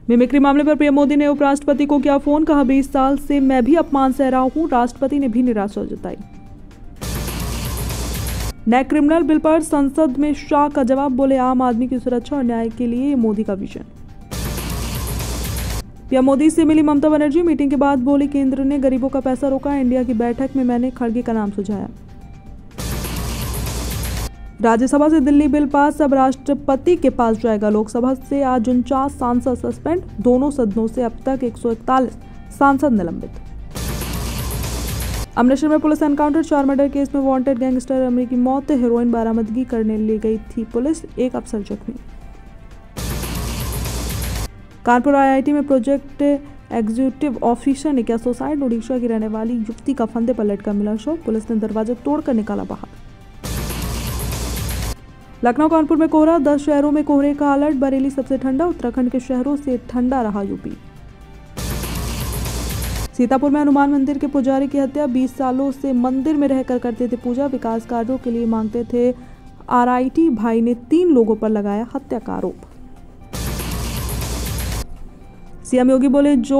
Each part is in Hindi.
मिमिक्री मामले पर पीएम मोदी ने उपराष्ट्रपति को किया फोन, कहा 20 साल से मैं भी अपमान सह रहा हूं। राष्ट्रपति ने भी निराशा जताई। नए क्रिमिनल बिल पर संसद में शाह का जवाब, बोले आम आदमी की सुरक्षा और न्याय के लिए ये मोदी का विजन। पीएम मोदी से मिली ममता बनर्जी, मीटिंग के बाद बोली केंद्र ने गरीबों का पैसा रोका। इंडिया की बैठक में मैंने खड़गे का नाम सुझाया। राज्यसभा से दिल्ली बिल पास, अब राष्ट्रपति के पास जाएगा। लोकसभा से आज 49 सांसद सस्पेंड, दोनों सदनों से अब तक 141 सांसद निलंबित। अमृतसर में पुलिस एनकाउंटर, 4 मर्डर केस में वांटेड गैंगस्टर अमरी की मौत, हेरोइन बरामदगी करने ले गई थी पुलिस, एक अफसर जख्मी। कानपुर आईआईटी में प्रोजेक्ट एग्जीक्यूटिव ऑफिसर ने किया सुसाइड, ओडिशा की रहने वाली युवती का फंदे पर लटका मिला शव, पुलिस ने दरवाजा तोड़कर निकाला बाहर। लखनऊ कानपुर में कोहरा, 10 शहरों में कोहरे का अलर्ट, बरेली सबसे ठंडा, उत्तराखंड के शहरों से ठंडा रहा यूपी। सीतापुर में हनुमान मंदिर के पुजारी की हत्या, 20 सालों से मंदिर में रहकर करते थे पूजा, विकास कार्यों के लिए मांगते थे आरआईटी, भाई ने 3 लोगों पर लगाया हत्या का आरोप। सीएम योगी बोले जो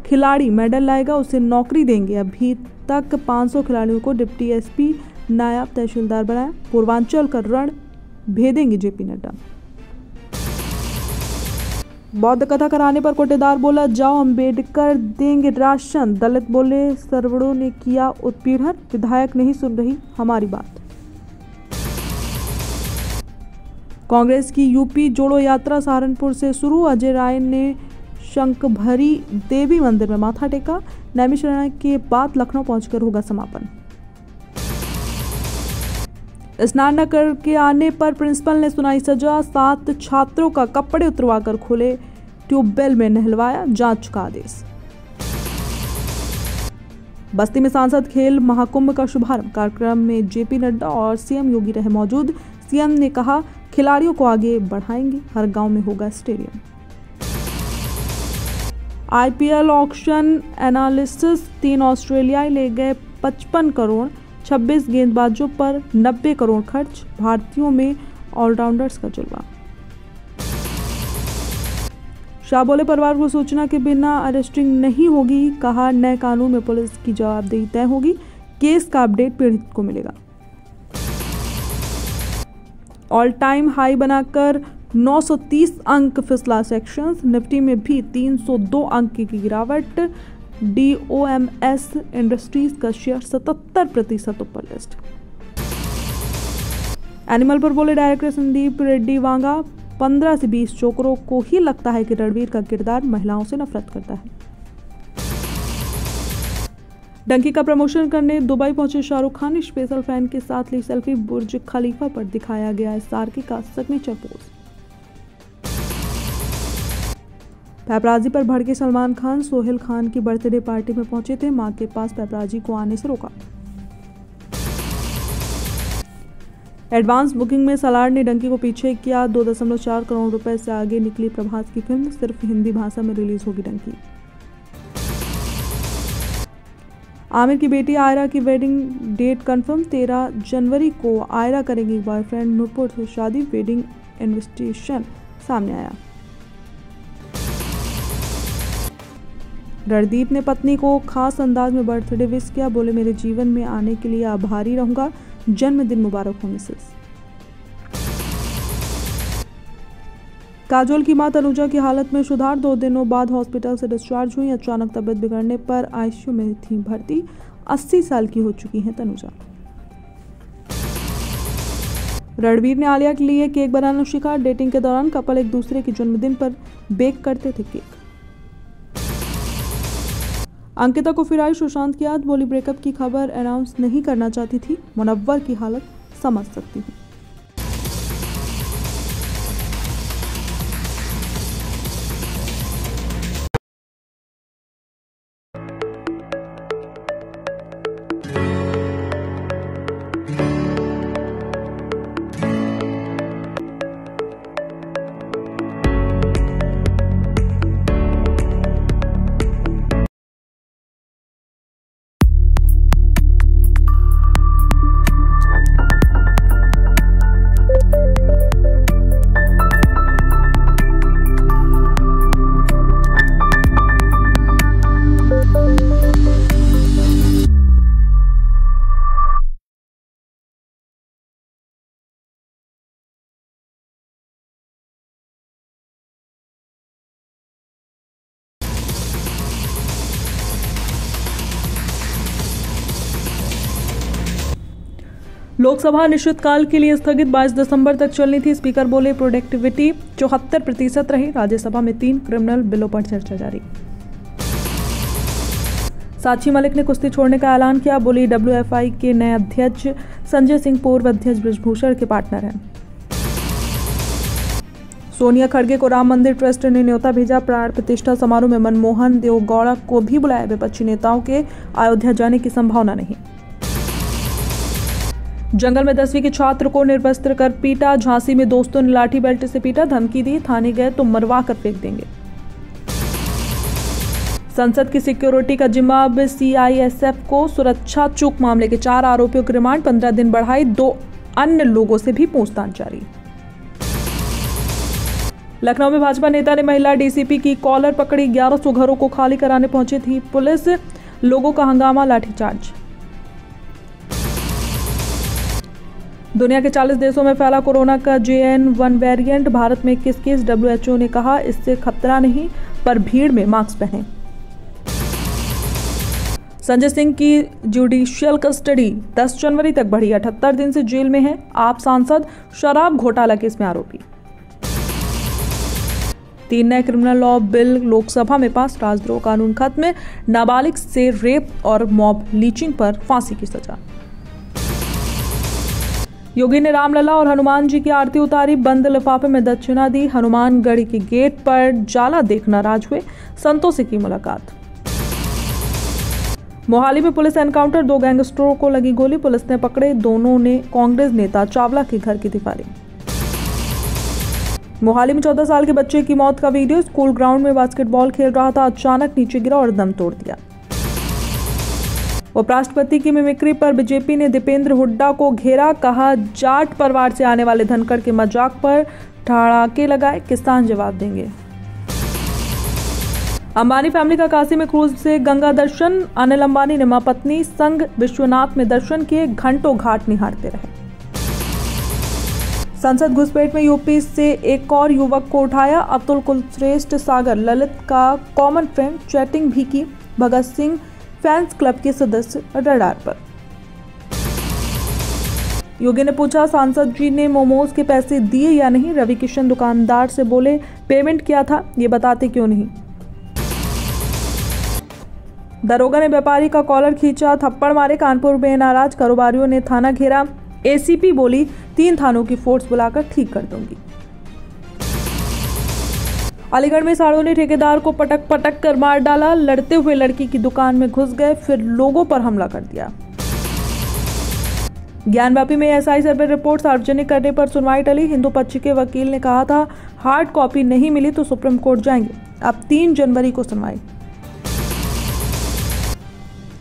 खिलाड़ी मेडल लाएगा उसे नौकरी देंगे। अभी तक 500 खिलाड़ियों को डिप्टी एसपी, नायब तहसीलदार बनाया। पूर्वांचल का रण भेदेंगे जेपी नड्डा। बौद्ध कथा कराने पर कोटेदार बोला जाओ अंबेडकर देंगे राशन, दलित बोले सरवड़ों ने किया उत्पीड़न, विधायक नहीं सुन रही हमारी बात। कांग्रेस की यूपी जोड़ो यात्रा सहारनपुर से शुरू, अजय राय ने शंखभरी देवी मंदिर में माथा टेका, नैमिषारण्य के बाद लखनऊ पहुंचकर होगा समापन। स्नान न करके आने पर प्रिंसिपल ने सुनाई सजा, 7 छात्रों का कपड़े उतरवाकर खोले ट्यूबवेल में नहलवाया, जांच का आदेश। बस्ती में सांसद खेल महाकुंभ का शुभारंभ, कार्यक्रम में जेपी नड्डा और सीएम योगी रहे मौजूद। सीएम ने कहा खिलाड़ियों को आगे बढ़ाएंगे, हर गांव में होगा स्टेडियम। आईपीएल ऑक्शन एनालिसिस, 3 ऑस्ट्रेलियाई ले गए 55 करोड़, 26 गेंदबाजों पर 90 करोड़ खर्च, भारतीयों में ऑलराउंडर्स का जलवा। शाह बोले परिवार को सूचना के बिना अरेस्टिंग नहीं होगी, कहा नए कानून में पुलिस की जवाबदेही तय होगी, केस का अपडेट पीड़ित को मिलेगा। ऑल टाइम हाई बनाकर 930 अंक फिसला सेक्शंस, निफ्टी में भी 302 अंक की गिरावट, डीओएमएस इंडस्ट्रीज का शेयर 77% ऊपर लिस्ट। एनिमल पर बोले डायरेक्टर संदीप रेड्डी वांगा, 15 से 20 चोकरों को ही लगता है कि रणवीर का किरदार महिलाओं से नफरत करता है। डंकी का प्रमोशन करने दुबई पहुंचे शाहरुख खान ने स्पेशल फैन के साथ ली सेल्फी, बुर्ज खलीफा पर दिखाया गया एसआरके का सिग्नेचर पोज। पैपराजी पर भड़के सलमान खान, सोहेल खान की बर्थडे पार्टी में पहुंचे थे, मां के पास पैपराजी को आने से रोका। एडवांस बुकिंग में सलार ने डंकी को पीछे किया, 2.4 करोड़ रुपए से आगे निकली प्रभास की फिल्म, सिर्फ हिंदी भाषा में रिलीज होगी डंकी। आमिर की बेटी आयरा की वेडिंग डेट कंफर्म, 13 जनवरी को आयरा करेंगी बॉयफ्रेंड नूपुर से शादी, वेडिंग इन्विटेशन सामने आया। रणदीप ने पत्नी को खास अंदाज में बर्थडे विश किया, बोले मेरे जीवन में आने के लिए आभारी रहूंगा, जन्मदिन मुबारक हो मिसेस। काजोल की मां तनुजा की हालत में सुधार, 2 दिनों बाद हॉस्पिटल से डिस्चार्ज हुई, अचानक तबीयत बिगड़ने पर आईसीयू में थी भर्ती, 80 साल की हो चुकी हैं तनुजा। रणवीर ने आलिया के लिए केक बनाना सीखा, डेटिंग के दौरान कपल एक दूसरे के जन्मदिन पर बेक करते थे केक। अंकिता को फिर आई सुशांत की याद, बोली ब्रेकअप की खबर अनाउंस नहीं करना चाहती थी, मुनव्वर की हालत समझ सकती हूँ। लोकसभा अनिश्चितकाल के लिए स्थगित 22 दिसंबर तक चलनी थी। स्पीकर बोले प्रोडक्टिविटी 74% रही। राज्यसभा में 3 क्रिमिनल बिलों पर चर्चा जारी। साक्षी मलिक ने कुश्ती छोड़ने का ऐलान किया। बोली WFI के नए अध्यक्ष संजय सिंह पूर्व अध्यक्ष बृजभूषण के पार्टनर हैं। सोनिया खड़गे को राम मंदिर ट्रस्ट ने न्योता भेजा। प्राण प्रतिष्ठा समारोह में मनमोहन देवगौड़ा को भी बुलाया। विपक्षी नेताओं के अयोध्या जाने की संभावना नहीं। जंगल में 10वीं के छात्र को निर्वस्त्र कर पीटा। झांसी में दोस्तों ने लाठी बेल्ट से पीटा। धमकी दी, थाने गए तो मरवा कर फेंक देंगे। संसद की सिक्योरिटी का जिम्मा अब CISF को। सुरक्षा चूक मामले के 4 आरोपियों की रिमांड 15 दिन बढ़ाई। 2 अन्य लोगों से भी पूछताछ जारी। लखनऊ में भाजपा नेता ने महिला DCP की कॉलर पकड़ी। 1100 घरों को खाली कराने पहुंची थी पुलिस। लोगों का हंगामा, लाठीचार्ज। दुनिया के 40 देशों में फैला कोरोना का JN.1 वेरिएंट। भारत में 21 केस। WHO ने कहा इससे खतरा नहीं, पर भीड़ में मास्क पहनें। संजय सिंह की जुडिशियल कस्टडी 10 जनवरी तक बढ़ी। 78 दिन से जेल में है। आप सांसद शराब घोटाला केस में आरोपी। 3 नए क्रिमिनल लॉ बिल लोकसभा में पास। राजद्रोह कानून खत्म। नाबालिग से रेप और मॉब लीचिंग पर फांसी की सजा। योगी ने रामलला और हनुमान जी की आरती उतारी। बंद लिफाफे में दक्षिणा दी। हनुमानगढ़ी के गेट पर जाला देख नाराज हुए। संतों से की मुलाकात। मोहाली में पुलिस एनकाउंटर। 2 गैंगस्टरों को लगी गोली। पुलिस ने पकड़े। दोनों ने कांग्रेस नेता चावला के घर की थी फायरिंग। मोहाली में 14 साल के बच्चे की मौत का वीडियो। स्कूल ग्राउंड में बास्केटबॉल खेल रहा था, अचानक नीचे गिरा और दम तोड़ दिया। उपराष्ट्रपति की मिमिक्री पर बीजेपी ने दीपेंद्र हुड्डा को घेरा। कहा जाट परिवार से आने वाले धनखड़ के मजाक पर ठहाके लगाए। किसान जवाब देंगे। अंबानी फैमिली का काशी में क्रूज से गंगा दर्शन। अनिल अंबानी ने मां पत्नी संग विश्वनाथ में दर्शन किए। घंटों घाट निहारते रहे। संसद घुसपैठ में यूपी से एक और युवक को उठाया। अतुल कुलश्रेष्ठ सागर ललित का कॉमन फ्रेंड। चैटिंग भी की। भगत सिंह फैंस क्लब के सदस्य रडार पर। योगी ने पूछा सांसद जी ने मोमोज के पैसे दिए या नहीं। रवि किशन दुकानदार से बोले पेमेंट किया था, ये बताते क्यों नहीं। दरोगा ने व्यापारी का कॉलर खींचा, थप्पड़ मारे। कानपुर में नाराज कारोबारियों ने थाना घेरा। ACP बोली 3 थानों की फोर्स बुलाकर ठीक कर दूंगी। अलीगढ़ में साड़ों ने ठेकेदार को पटक पटक कर मार डाला। लड़ते हुए लड़की की दुकान में घुस गए, फिर लोगों पर हमला कर दिया। ज्ञानवापी में SI सर्वे रिपोर्ट सार्वजनिक करने पर सुनवाई टली। हिंदू पक्ष के वकील ने कहा था हार्ड कॉपी नहीं मिली तो सुप्रीम कोर्ट जाएंगे। अब 3 जनवरी को सुनवाई।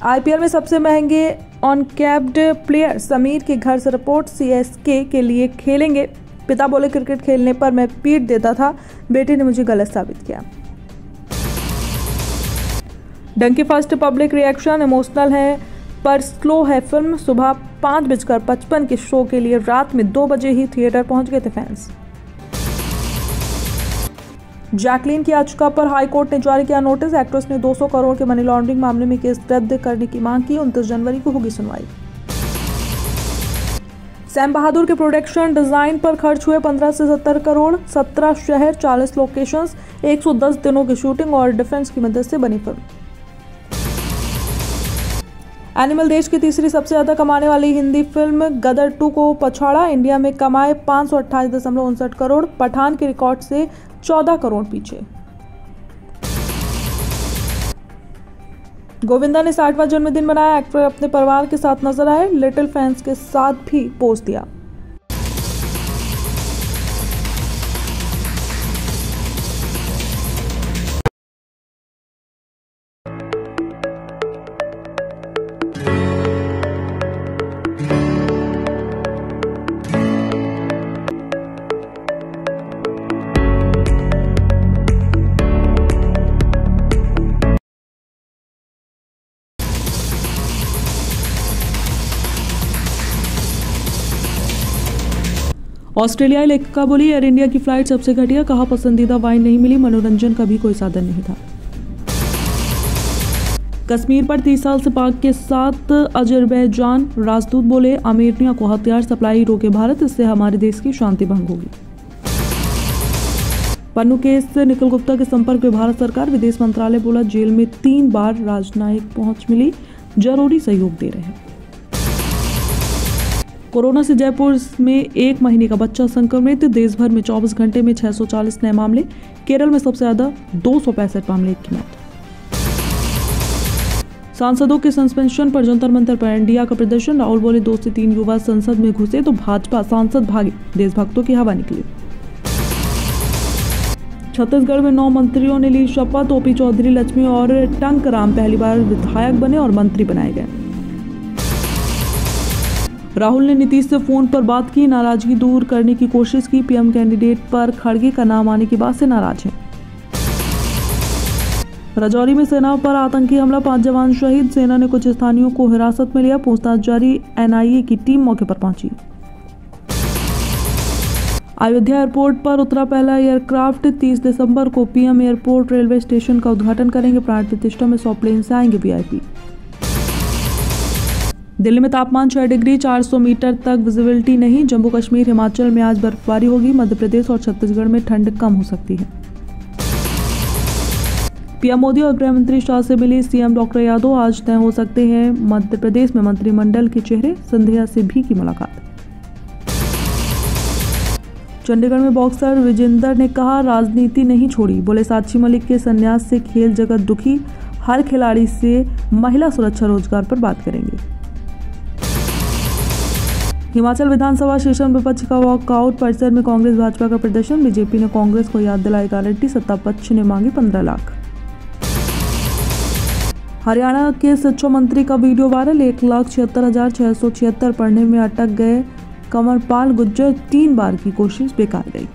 IPL में सबसे महंगे ऑन कैप्ड प्लेयर समीर के घर से रिपोर्ट। CSK के लिए खेलेंगे। पिता बोले क्रिकेट खेलने पर मैं पीट देता था, बेटे ने मुझे गलत साबित किया। Dunki first public reaction. Emotional है पर स्लो है फिल्म। सुबह 5:55 के शो के लिए रात में 2 बजे ही थिएटर पहुंच गए थे फैंस। जैकलीन की याचिका पर हाई कोर्ट ने जारी किया नोटिस। एक्ट्रेस ने 200 करोड़ के मनी लॉन्ड्रिंग मामले में केस रद्द करने की मांग की। 29 जनवरी को होगी सुनवाई। सैम बहादुर के प्रोडक्शन डिजाइन पर खर्च हुए 15 से 70 करोड़। 17 शहर, 40 लोकेशंस, 110 दिनों की शूटिंग और डिफेंस की मदद से बनी फिल्म। एनिमल देश की तीसरी सबसे ज्यादा कमाने वाली हिंदी फिल्म गदर 2 को पछाड़ा। इंडिया में कमाए 528.59 करोड़। पठान के रिकॉर्ड से 14 करोड़ पीछे। गोविंदा ने 60वां जन्मदिन मनाया। एक्टर अपने परिवार के साथ नजर आए। लिटिल फैंस के साथ भी पोस्ट दिया। ऑस्ट्रेलियाई लेखिका बोली एयर इंडिया की फ्लाइट सबसे घटिया। कहा पसंदीदा वाइन नहीं मिली, मनोरंजन का भी कोई साधन नहीं था। कश्मीर पर 30 साल से पाक के साथ अजरबैजान। राजदूत बोले आर्मेनिया को हथियार सप्लाई रोके भारत, इससे हमारे देश की शांति भंग होगी। पन्नू केस से निखिल गुप्ता के संपर्क में भारत सरकार। विदेश मंत्रालय बोला जेल में 3 बार राजनयिक पहुंच मिली, जरूरी सहयोग दे रहे हैं। कोरोना से जयपुर में 1 महीने का बच्चा संक्रमित। देश भर में 24 घंटे में 640 नए मामले। केरल में सबसे ज्यादा 265 मामले की मौत। सांसदों के सस्पेंशन पर जंतर मंतर पर इंडिया का प्रदर्शन। राहुल बोले 2 से 3 युवा संसद में घुसे तो भाजपा सांसद भागे, देशभक्तों की हवा निकली। छत्तीसगढ़ में 9 मंत्रियों ने ली शपथ। ओपी चौधरी, लक्ष्मी और टंकराम पहली बार विधायक बने और मंत्री बनाए गए। राहुल ने नीतीश से फोन पर बात की, नाराजगी दूर करने की कोशिश की। पीएम कैंडिडेट पर खड़गे का नाम आने की बात से नाराज हैं। राजौरी में सेना पर आतंकी हमला, 5 जवान शहीद। सेना ने कुछ स्थानियों को हिरासत में लिया, पूछताछ जारी। एनआईए की टीम मौके पर पहुंची। अयोध्या एयरपोर्ट पर उतरा पहला एयरक्राफ्ट। 30 दिसंबर को पीएम एयरपोर्ट रेलवे स्टेशन का उद्घाटन करेंगे। प्राण प्रतिष्ठा में 100 प्लेन से आएंगे वीआईपी। दिल्ली में तापमान 6 डिग्री, 400 मीटर तक विजिबिलिटी नहीं। जम्मू कश्मीर, हिमाचल में आज बर्फबारी होगी। मध्य प्रदेश और छत्तीसगढ़ में ठंड कम हो सकती है। पीएम मोदी और गृह मंत्री शाह से मिली सीएम डॉक्टर यादव। आज तय हो सकते हैं मध्य प्रदेश में मंत्रिमंडल के चेहरे। सिंधिया से भी की मुलाकात। चंडीगढ़ में बॉक्सर विजेंदर ने कहा राजनीति नहीं छोड़ी। बोले साक्षी मलिक के संन्यास से खेल जगत दुखी। हर खिलाड़ी से महिला सुरक्षा रोजगार पर बात करेंगे। हिमाचल विधानसभा सेशन विपक्ष का वॉकआउट। परिसर में कांग्रेस भाजपा का प्रदर्शन। बीजेपी ने कांग्रेस को याद दिलाई गारंटी। सत्ता पक्ष ने मांगी 15 लाख। हरियाणा के शिक्षा मंत्री का वीडियो वायरल। 1,76,676 पढ़ने में अटक गए कंवरपाल गुर्जर। 3 बार की कोशिश बेकार गई।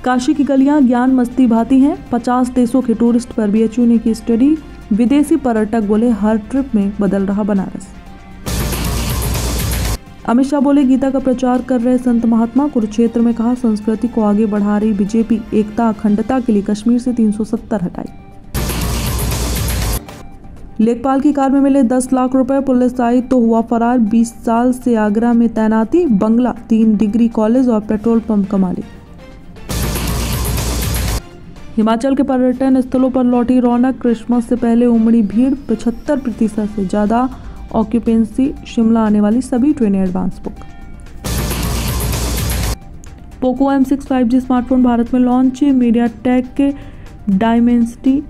काशी की गलियां ज्ञान मस्ती भाती हैं। 50 देशों के टूरिस्ट पर बीएचयू ने की स्टडी। विदेशी पर्यटक बोले हर ट्रिप में बदल रहा बनारस। अमित शाह बोले गीता का प्रचार कर रहे संत महात्मा। कुरुक्षेत्र में कहा संस्कृति को आगे बढ़ा रही बीजेपी। एकता अखंडता के लिए कश्मीर से 370 हटाई। लेखपाल की कार में मिले 10 लाख रुपए। पुलिस आई तो हुआ फरार। 20 साल से आगरा में तैनाती। बंगला, 3 डिग्री कॉलेज और पेट्रोल पंप का मालिक। हिमाचल के पर्यटन स्थलों पर लौटी रौनक। क्रिसमस से पहले उमड़ी भीड़। 75% से ज्यादा ऑक्यूपेंसी। शिमला आने वाली सभी ट्रेनें advance book. Poco M6 5G smartphone Bharat में launch. MediaTek Dimensity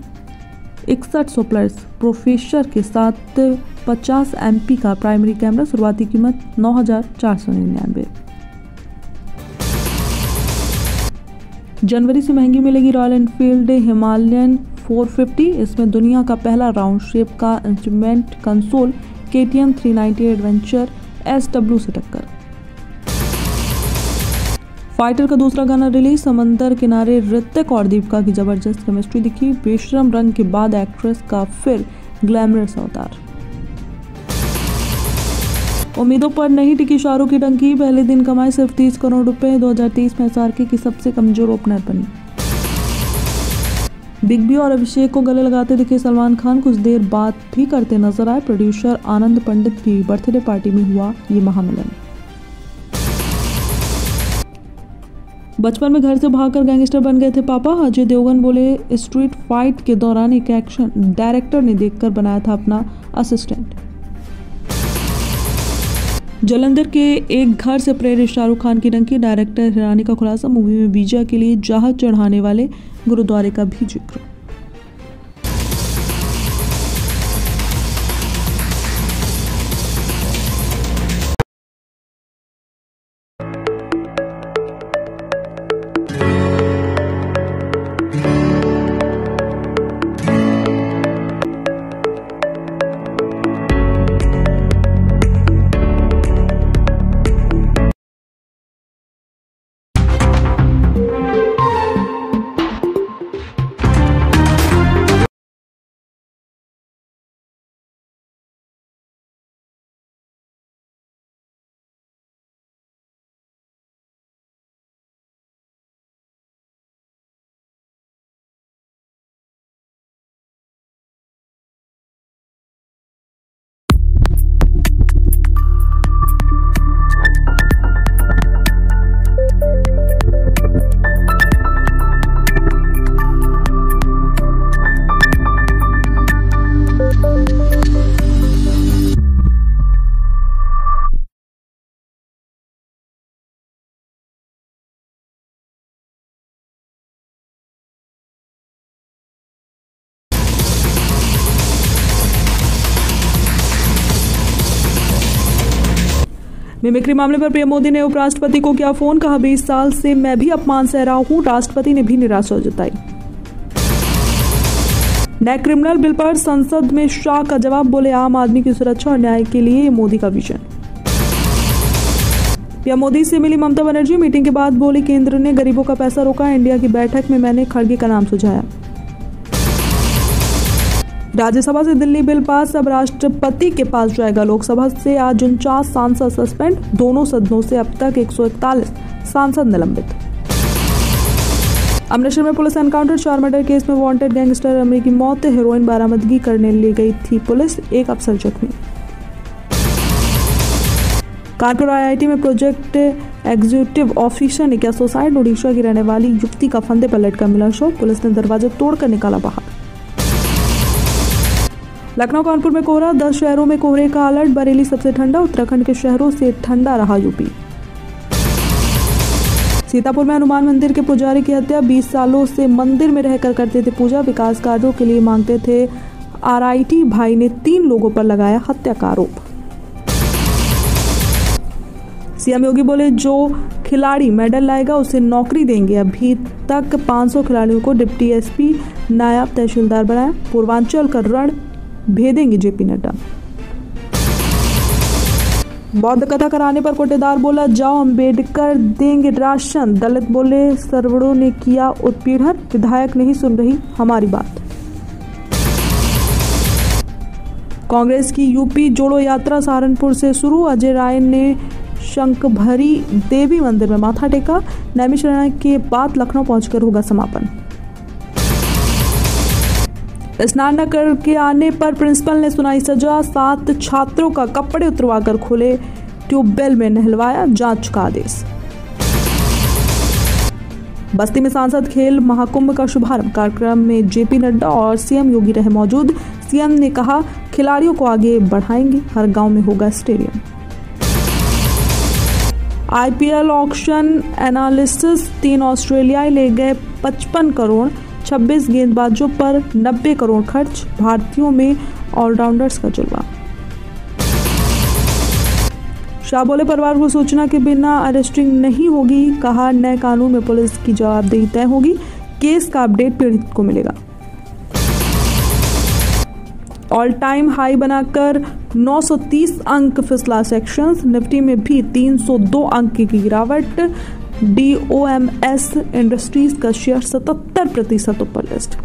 6100 plus processor के साथ 50 MP का प्राइमरी कैमरा। शुरुआती कीमत 9,499। जनवरी से महंगी मिलेगी रॉयल एनफील्ड हिमालयन 450। इसमें दुनिया का पहला राउंड शेप का instrument console. KTM 390 adventure SW से टक्कर। फाइटर का दूसरा गाना रिलीज। समंदर किनारे ऋतिक और दीपिका की जबरदस्त केमिस्ट्री दिखी। बेशरम रंग के बाद एक्ट्रेस का फिर ग्लैमरस अवतार। उम्मीदों पर नहीं टिकी शाहरुख की डंकी। पहले दिन कमाए सिर्फ 30 करोड़ रुपए। 2023 में SRK की सबसे कमजोर ओपनर बनी। बिग बी और अभिषेक को गले लगाते दिखे सलमान खान। कुछ देर बाद भी करते नजर आए। प्रोड्यूसर आनंद पंडित की बर्थडे पार्टी में हुआ ये महामिलन। बचपन में घर से भागकर गैंगस्टर बन गए थे पापा। अजय देवगन बोले स्ट्रीट फाइट के दौरान एक एक्शन डायरेक्टर ने देखकर बनाया था अपना असिस्टेंट। जलंधर के एक घर से प्रेरित शाहरुख खान की डंकी। डायरेक्टर हिरानी का खुलासा। मूवी में वीजा के लिए जहाज चढ़ाने वाले गुरुद्वारे का भी जिक्र। मिमिक्री मामले पर पीएम मोदी ने उपराष्ट्रपति को किया फोन, कहा 20 साल से मैं भी अपमान सह रहा हूं। राष्ट्रपति ने भी निराशा जताई। नए क्रिमिनल बिल पर संसद में शाह का जवाब, बोले आम आदमी की सुरक्षा और न्याय के लिए मोदी का विजन। पीएम मोदी से मिली ममता बनर्जी, मीटिंग के बाद बोली केंद्र ने गरीबों का पैसा रोका। इंडिया की बैठक में मैंने खड़गे का नाम सुझाया। राज्यसभा से दिल्ली बिल पास अब राष्ट्रपति के पास जाएगा। लोकसभा से आज 49 सांसद सस्पेंड, दोनों सदनों से अब तक 141 सांसद निलंबित। अमृतसर में पुलिस एनकाउंटर, 4 मर्डर केस में वांटेड गैंगस्टर अमरी की मौत, हेरोइन बरामदगी करने ले गई थी पुलिस, एक अफसर जख्मी। कानपुर आईआईटी में प्रोजेक्ट एग्जीक्यूटिव ऑफिसर ने किया सुसाइड, उड़ीसा की रहने वाली युवती का फंदे पर लटका मिला शव, पुलिस ने दरवाजा तोड़कर निकाला बाहर। लखनऊ कानपुर में कोहरा, 10 शहरों में कोहरे का अलर्ट, बरेली सबसे ठंडा, उत्तराखंड के शहरों से ठंडा रहा यूपी। सीतापुर में हनुमान मंदिर के पुजारी की हत्या, 20 सालों से मंदिर में रहकर करते थे पूजा, विकास कार्यों के लिए मांगते थे आरआईटी, भाई ने 3 लोगों पर लगाया हत्या का आरोप। सीएम योगी बोले जो खिलाड़ी मेडल लाएगा उसे नौकरी देंगे। अभी तक 500 खिलाड़ियों को डिप्टी एसपी, नायब तहसीलदार बनाया। पूर्वांचल का रण भेदेंगे जेपी नड्डा। बौद्ध कथा कराने पर कोटेदार बोला जाओ अंबेडकर देंगे राशन, दलित बोले सर्वणों ने किया उत्पीड़न, विधायक नहीं सुन रही हमारी बात। कांग्रेस की यूपी जोड़ो यात्रा सहारनपुर से शुरू, अजय राय ने शंखभरी देवी मंदिर में माथा टेका, नैमिषारण्य के बाद लखनऊ पहुंचकर होगा समापन। स्नान न करके आने पर प्रिंसिपल ने सुनाई सजा, 7 छात्रों का कपड़े उतरवाकर खोले ट्यूबवेल में नहलवाया, जांच का आदेश। बस्ती में सांसद खेल महाकुंभ का शुभारंभ, कार्यक्रम में जेपी नड्डा और सीएम योगी रहे मौजूद। सीएम ने कहा खिलाड़ियों को आगे बढ़ाएंगे, हर गांव में होगा स्टेडियम। आईपीएल ऑक्शन एनालिसिस, 3 ऑस्ट्रेलियाई ले गए 55 करोड़, 26 गेंदबाजों पर 90 करोड़ खर्च, भारतीयों में ऑलराउंडर्स का जलवा। शाह बोले परिवार को सूचना के बिना अरेस्टिंग नहीं होगी, कहा नए कानून में पुलिस की जवाबदेही तय होगी, केस का अपडेट पीड़ित को मिलेगा। ऑल टाइम हाई बनाकर 930 अंक फिसला सेक्शंस, निफ्टी में भी 302 अंक की गिरावट, DOMS इंडस्ट्रीज का शेयर 77% ऊपर लिस्ट।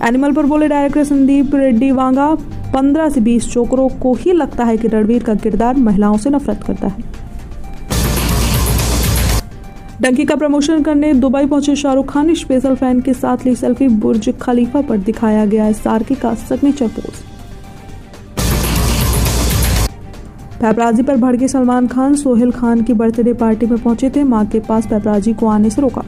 एनिमल पर बोले डायरेक्टर संदीप रेड्डी वांगा, 15 से 20 छोकरों को ही लगता है कि रणवीर का किरदार महिलाओं से नफरत करता है। डंकी का प्रमोशन करने दुबई पहुंचे शाहरुख खान, स्पेशल फैन के साथ ली सेल्फी, बुर्ज खलीफा पर दिखाया गया सार्की का सिग्नेचर पोज। पैपराजी पर भड़के सलमान खान, सोहेल खान की बर्थडे पार्टी में पहुंचे थे, मां के पास पैपराजी को आने से रोका।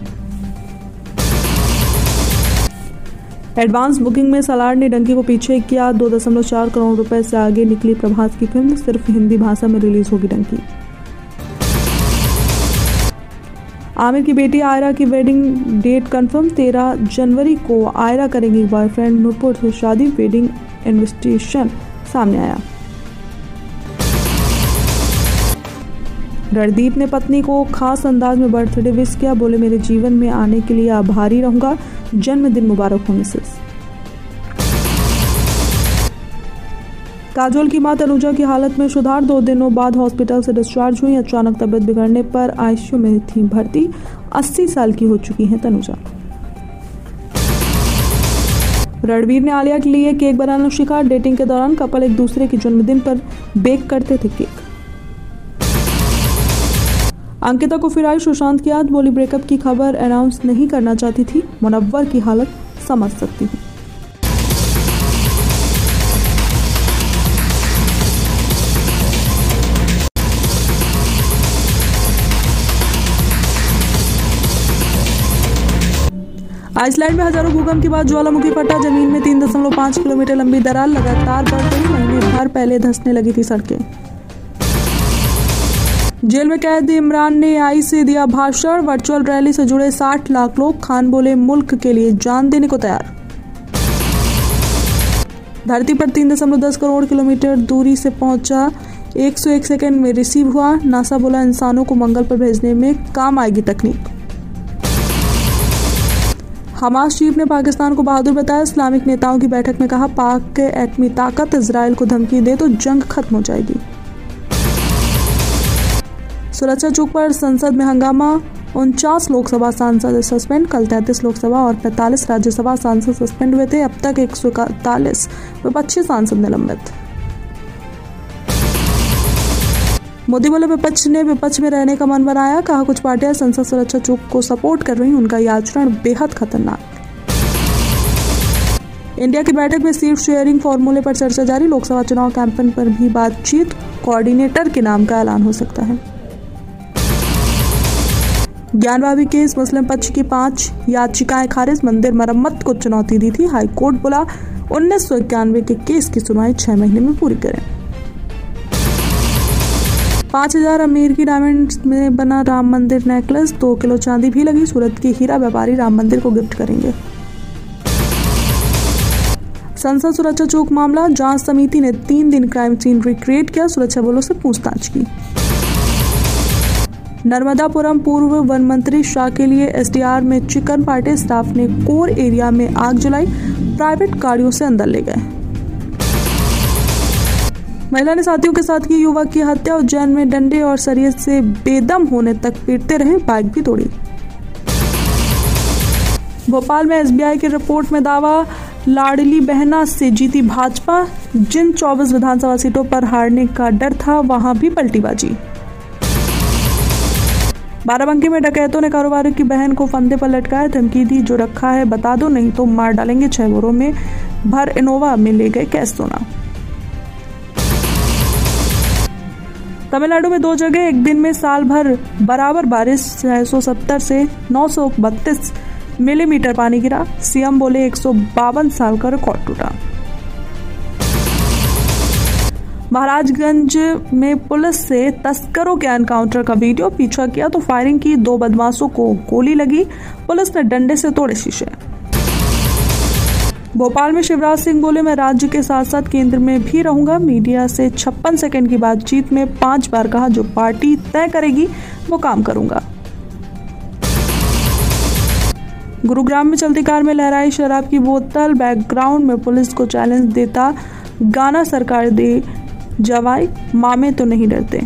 एडवांस बुकिंग में सलार ने डंकी को पीछे किया, 2.4 करोड़ रुपए से आगे निकली प्रभास की फिल्म, सिर्फ हिंदी भाषा में रिलीज होगी डंकी। आमिर की बेटी आयरा की वेडिंग डेट कंफर्म, 13 जनवरी को आयरा करेंगी बॉयफ्रेंड नूपुर से शादी, वेडिंग इन्विटेशन सामने आया। रणदीप ने पत्नी को खास अंदाज में बर्थडे विश किया, बोले मेरे जीवन में आने के लिए आभारी रहूंगा, जन्मदिन मुबारक हो मिसेस। काजोल की मां तनुजा की हालत में सुधार, 2 दिनों बाद हॉस्पिटल से डिस्चार्ज हुई, अचानक तबीयत बिगड़ने पर आईसीयू में थी भर्ती, 80 साल की हो चुकी हैं तनुजा। रणवीर ने आलिया के लिए केक बनाना सीखा, डेटिंग के दौरान कपल एक दूसरे के जन्मदिन पर बेक करते थे केक। अंकिता को फिर आई सुशांत की याद, बोली ब्रेकअप की खबर अनाउंस नहीं करना चाहती थी, मुनव्वर की हालत समझ सकती हूँ। आइसलैंड में हजारों भूकंप के बाद ज्वालामुखी फटा, जमीन में 3.5 किलोमीटर लंबी दरार लगातार बढ़ रही, महीने भर पहले धंसने लगी थी सड़कें। जेल में कैद इमरान ने आई से दिया भाषण, वर्चुअल रैली से जुड़े 60 लाख लोग, खान बोले मुल्क के लिए जान देने को तैयार। धरती पर 3.10 करोड़ किलोमीटर दूरी से पहुंचा 101 सेकंड में रिसीव हुआ। नासा बोला इंसानों को मंगल पर भेजने में काम आएगी तकनीक। हमास चीफ ने पाकिस्तान को बहादुर बताया। इस्लामिक नेताओं की बैठक में कहा पाक के एटमी ताकत इजराइल को धमकी दे तो जंग खत्म हो जाएगी। सुरक्षा चौक पर संसद में हंगामा। 49 लोकसभा सांसद सस्पेंड। कल 33 लोकसभा और 45 राज्यसभा सांसद सस्पेंड हुए थे। अब तक 141 विपक्षी सांसद निलंबित। मोदी बोले विपक्ष ने विपक्ष में रहने का मन बनाया। कहा कुछ पार्टियां संसद सुरक्षा चौक को सपोर्ट कर रही, उनका यह आचरण बेहद खतरनाक। इंडिया की बैठक में सीट शेयरिंग फॉर्मूले पर चर्चा जारी। लोकसभा चुनाव कैंपेन पर भी बातचीत। कोऑर्डिनेटर के नाम का ऐलान हो सकता है। ज्ञान भाभी केस मुस्लिम पक्ष की 5 याचिकाएं खारिज। मंदिर मरम्मत को चुनौती दी थी। हाई कोर्ट बोला 1991 के केस की सुनवाई 6 महीने में पूरी करें। 5000 अमेरिकी डायमंड में बना राम मंदिर नेकलेस। 2 किलो चांदी भी लगी। सूरत के हीरा व्यापारी राम मंदिर को गिफ्ट करेंगे। संसद सुरक्षा चौक मामला। जांच समिति ने 3 दिन क्राइम सीन रिक्रिएट किया। सुरक्षा बलों से पूछताछ की। नर्मदापुरम पूर्व वन मंत्री शाह के लिए एसडीआर में चिकन पार्टी। स्टाफ ने कोर एरिया में आग जलाई। प्राइवेट गाड़ियों से अंदर ले गए। महिला ने साथियों के साथ की युवक की हत्या। उज्जैन में डंडे और सरिये से बेदम होने तक पीटते रहे। बाइक भी तोड़ी। भोपाल में एसबीआई की रिपोर्ट में दावा लाडली बहना से जीती भाजपा। जिन 24 विधानसभा सीटों पर हारने का डर था वहां भी पलटीबाजी। बाराबंकी में डकैतों ने कारोबारी की बहन को फंदे पर लटकाया। धमकी दी जो रखा है बता दो नहीं तो मार डालेंगे। 6 बोरों में भर इनोवा में ले गए कैश सोना। तमिलनाडु में 2 जगह एक दिन में साल भर बराबर बारिश। 670 से 932 मिलीमीटर पानी गिरा। सीएम बोले 152 साल का रिकॉर्ड टूटा। महाराजगंज में पुलिस से तस्करों के एनकाउंटर का वीडियो। पीछा किया तो फायरिंग की। 2 बदमाशों को गोली लगी। पुलिस ने डंडे से तोड़े शीशे। भोपाल में शिवराज सिंह बोले मैं राज्य के साथ साथ केंद्र में भी रहूंगा। मीडिया से 56 सेकंड की बातचीत में 5 बार कहा जो पार्टी तय करेगी वो काम करूंगा। गुरुग्राम में चलती कार में लहराई शराब की बोतल। बैकग्राउंड में पुलिस को चैलेंज देता गाना सरकार दे जवाई। मामे तो नहीं डरते।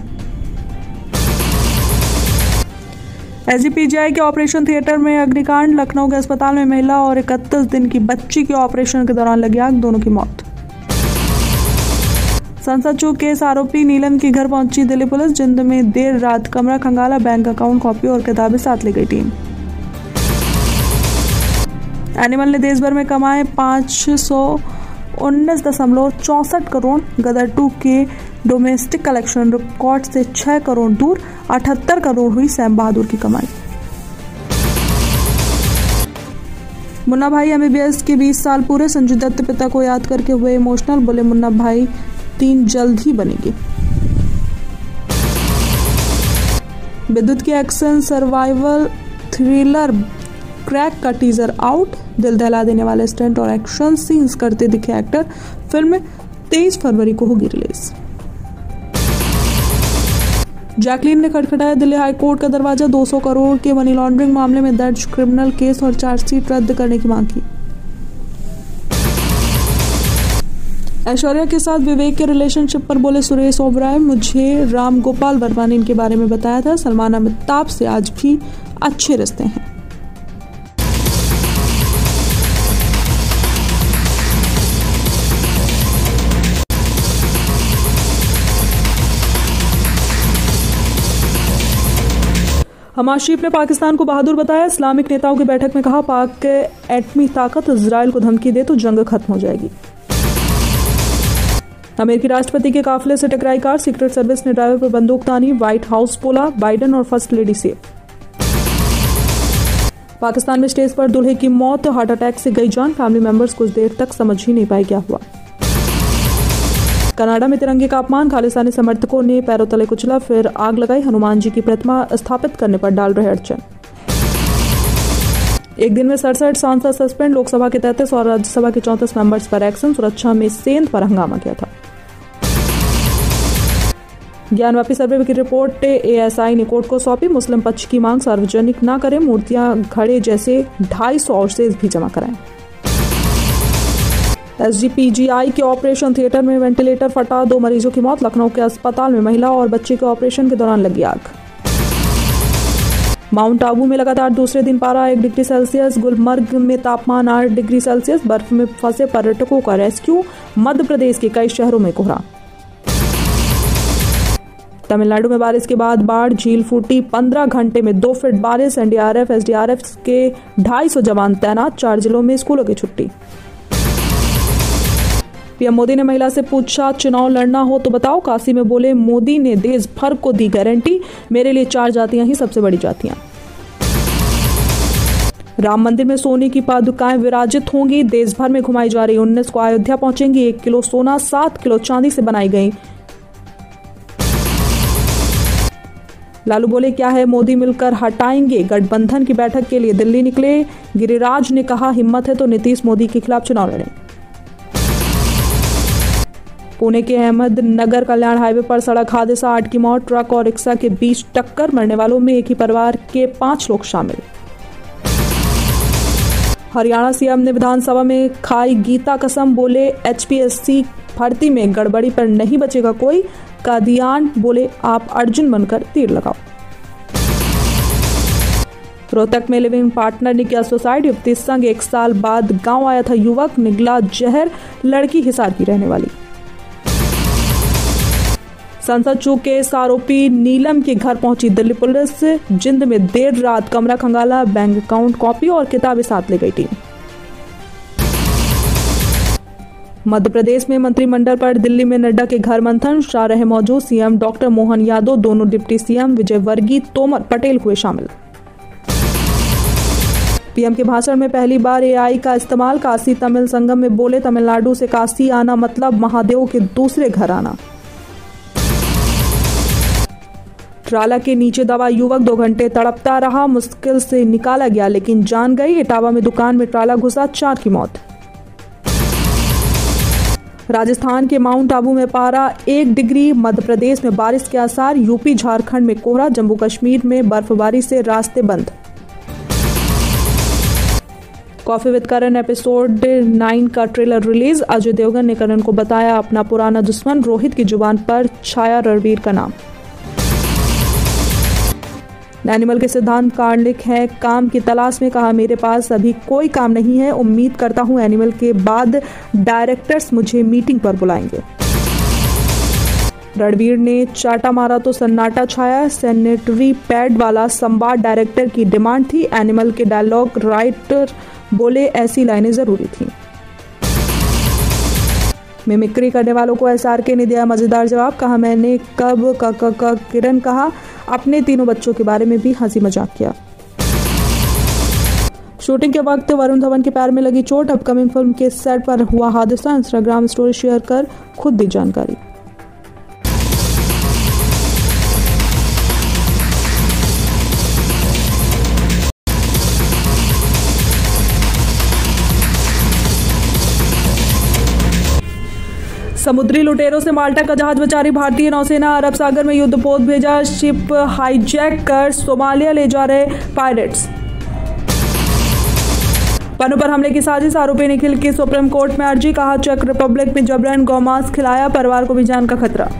एसजीपीजीआई के ऑपरेशन थिएटर में अग्निकांड। लखनऊ के अस्पताल में महिला और 31 दिन की बच्ची के ऑपरेशन के दौरान लगी आग। दोनों की मौत। संसद चौक केस आरोपी नीलम के घर पहुंची दिल्ली पुलिस। जिंद में देर रात कमरा खंगाला। बैंक अकाउंट कॉपी और किताबें साथ ले गई टीम। एनिमल ने देश भर में कमाए 519.64 करोड़। गदर 2 के डोमेस्टिक कलेक्शन रिकॉर्ड से 6 करोड़ दूर। 78 करोड़ हुई सैम बहादुर की कमाई। मुन्ना भाई एमबीबीएस के 20 साल पूरे। संजय दत्त पिता को याद करके हुए इमोशनल। बोले मुन्ना भाई 3 जल्द ही बनेगी। विद्युत की एक्शन सर्वाइवल थ्रिलर क्रैक का टीजर आउट। दिल दहला देने वाले स्टंट और एक्शन सीन्स करते दिखे एक्टर। फिल्म 23 फरवरी को होगी रिलीज। जैकलीन ने खटखटाया दिल्ली हाई कोर्ट का दरवाजा। 200 करोड़ के मनी लॉन्ड्रिंग मामले में दर्ज क्रिमिनल केस और चार्जशीट रद्द करने की मांग की। ऐश्वर्या के साथ विवेक के रिलेशनशिप पर बोले सुरेश ओबराय मुझे राम गोपाल वर्मा ने इनके बारे में बताया था। सलमान अमिताभ से आज भी अच्छे रिश्ते हैं। हमास चीफ ने पाकिस्तान को बहादुर बताया। इस्लामिक नेताओं की बैठक में कहा पाक के एटमी ताकत इजराइल को धमकी दे तो जंग खत्म हो जाएगी। अमेरिकी राष्ट्रपति के काफिले से टकराई कार। सीक्रेट सर्विस ने ड्राइवर पर बंदूक तानी। व्हाइट हाउस बोला बाइडेन और फर्स्ट लेडी से। पाकिस्तान में स्टेज पर दूल्हे की मौत। हार्ट अटैक से गई जान। फैमिली मेंबर्स कुछ देर तक समझ ही नहीं पाए क्या हुआ। कनाडा में तिरंगे का अपमान। खालिस्तानी समर्थकों ने पैरों तले कुचला फिर आग लगाई। हनुमान जी की प्रतिमा स्थापित करने पर डाल रहे अड़चन। एक दिन में 67 सांसद सस्पेंड। लोकसभा के 33 और राज्यसभा के 34 मेंबर्स पर एक्शन। सुरक्षा में सेंध पर हंगामा किया था। ज्ञानवापी सर्वे की रिपोर्ट एएसआई ने कोर्ट को सौंपी। मुस्लिम पक्ष की मांग सार्वजनिक न करें, मूर्तियां, घड़े जैसे 250 और शेष भी जमा कराएं। एसजीपीजीआई के ऑपरेशन थिएटर में वेंटिलेटर फटा, 2 मरीजों की मौत। लखनऊ के अस्पताल में महिला और बच्चे के ऑपरेशन के दौरान लगी आग। माउंट आबू में लगातार दूसरे दिन पारा 1 डिग्री सेल्सियस। गुलमर्ग में तापमान 8 डिग्री सेल्सियस। बर्फ में फंसे पर्यटकों का रेस्क्यू। मध्य प्रदेश के कई शहरों में कोहरा। तमिलनाडु में बारिश के बाद बाढ़, झील फूटी। 15 घंटे में 2 फीट बारिश। एनडीआरएफ एसडीआरएफ के 250 जवान तैनात। 4 जिलों में स्कूलों की छुट्टी। पीएम मोदी ने महिला से पूछा, चुनाव लड़ना हो तो बताओ। काशी में बोले मोदी ने देश भर को दी गारंटी, मेरे लिए 4 जातियां ही सबसे बड़ी जातियां। राम मंदिर में सोने की पादुकाएं विराजित होंगी। देश भर में घुमाई जा रही 19 को अयोध्या पहुंचेंगी। 1 किलो सोना 7 किलो चांदी से बनाई गई। लालू बोले, क्या है मोदी मिलकर हटाएंगे। गठबंधन की बैठक के लिए दिल्ली निकले। गिरिराज ने कहा, हिम्मत है तो नीतीश मोदी के खिलाफ चुनाव लड़ें। पुणे के अहमदनगर कल्याण हाईवे पर सड़क हादसा, 8 की मौत। ट्रक और रिक्शा के बीच टक्कर, मरने वालों में एक ही परिवार के 5 लोग शामिल। हरियाणा सीएम ने विधानसभा में खाई गीता कसम, बोले एचपीएससी भर्ती में गड़बड़ी पर नहीं बचेगा कोई। कादियान बोले, आप अर्जुन बनकर तीर लगाओ। रोहतक में लिविंग पार्टनर ने किया सुसाइड। युवती संग 1 साल बाद गांव आया था युवक, निगला जहर। लड़की हिसार की रहने वाली। संसद चूक केस आरोपी नीलम के घर पहुंची दिल्ली पुलिस। जिंद में देर रात कमरा खंगाला, बैंक अकाउंट, कॉपी और किताबें साथ ले गई टीम। मध्य प्रदेश में मंत्रिमंडल पर दिल्ली में नड्डा के घर मंथन। शाह रहे मौजूद। सीएम डॉक्टर मोहन यादव, दोनों डिप्टी सीएम विजय वर्गीय, तोमर, पटेल हुए शामिल। पीएम के भाषण में पहली बार एआई का इस्तेमाल। काशी तमिल संगम में बोले, तमिलनाडु से काशी आना मतलब महादेव के दूसरे घर आना। ट्राला के नीचे दबा युवक 2 घंटे तड़पता रहा, मुश्किल से निकाला गया लेकिन जान गई। इटावा में दुकान में ट्राला घुसा, 4 की मौत। राजस्थान के माउंट आबू में पारा 1 डिग्री। मध्य प्रदेश में बारिश के आसार। यूपी झारखंड में कोहरा। जम्मू कश्मीर में बर्फबारी से रास्ते बंद। कॉफी विद करण एपिसोड 9 का ट्रेलर रिलीज। अजय देवगन ने करण को बताया अपना पुराना दुश्मन। रोहित की जुबान पर छाया रणवीर का नाम। एनिमल के सिद्धांत कार्लिक है काम की तलाश में, कहा मेरे पास अभी कोई काम नहीं है। उम्मीद करता हूं एनिमल के बाद डायरेक्टर्स मुझे मीटिंग पर बुलाएंगे। रणवीर ने चाटा मारा तो सन्नाटा छाया। सैनिटरी पैड वाला संवाद डायरेक्टर की डिमांड थी। एनिमल के डायलॉग राइटर बोले, ऐसी लाइनें जरूरी थी। मिमिक्री करने वालों को एसआरके ने दिया मजेदार जवाब। कहा मैंने कब किरण कहा। अपने 3 बच्चों के बारे में भी हंसी मजाक किया। शूटिंग के वक्त वरुण धवन के पैर में लगी चोट। अपकमिंग फिल्म के सेट पर हुआ हादसा। इंस्टाग्राम स्टोरी शेयर कर खुद दी जानकारी। समुद्री लुटेरों से माल्टा का जहाज बचा रही भारतीय नौसेना। अरब सागर में युद्धपोत भेजा। शिप हाईजैक कर सोमालिया ले जा रहे पायरेट्स। पन्नू पर हमले की साजिश। आरोपी निखिल की सुप्रीम कोर्ट में अर्जी। कहा चेक रिपब्लिक में जबरन गौमांस खिलाया, परिवार को भी जान का खतरा।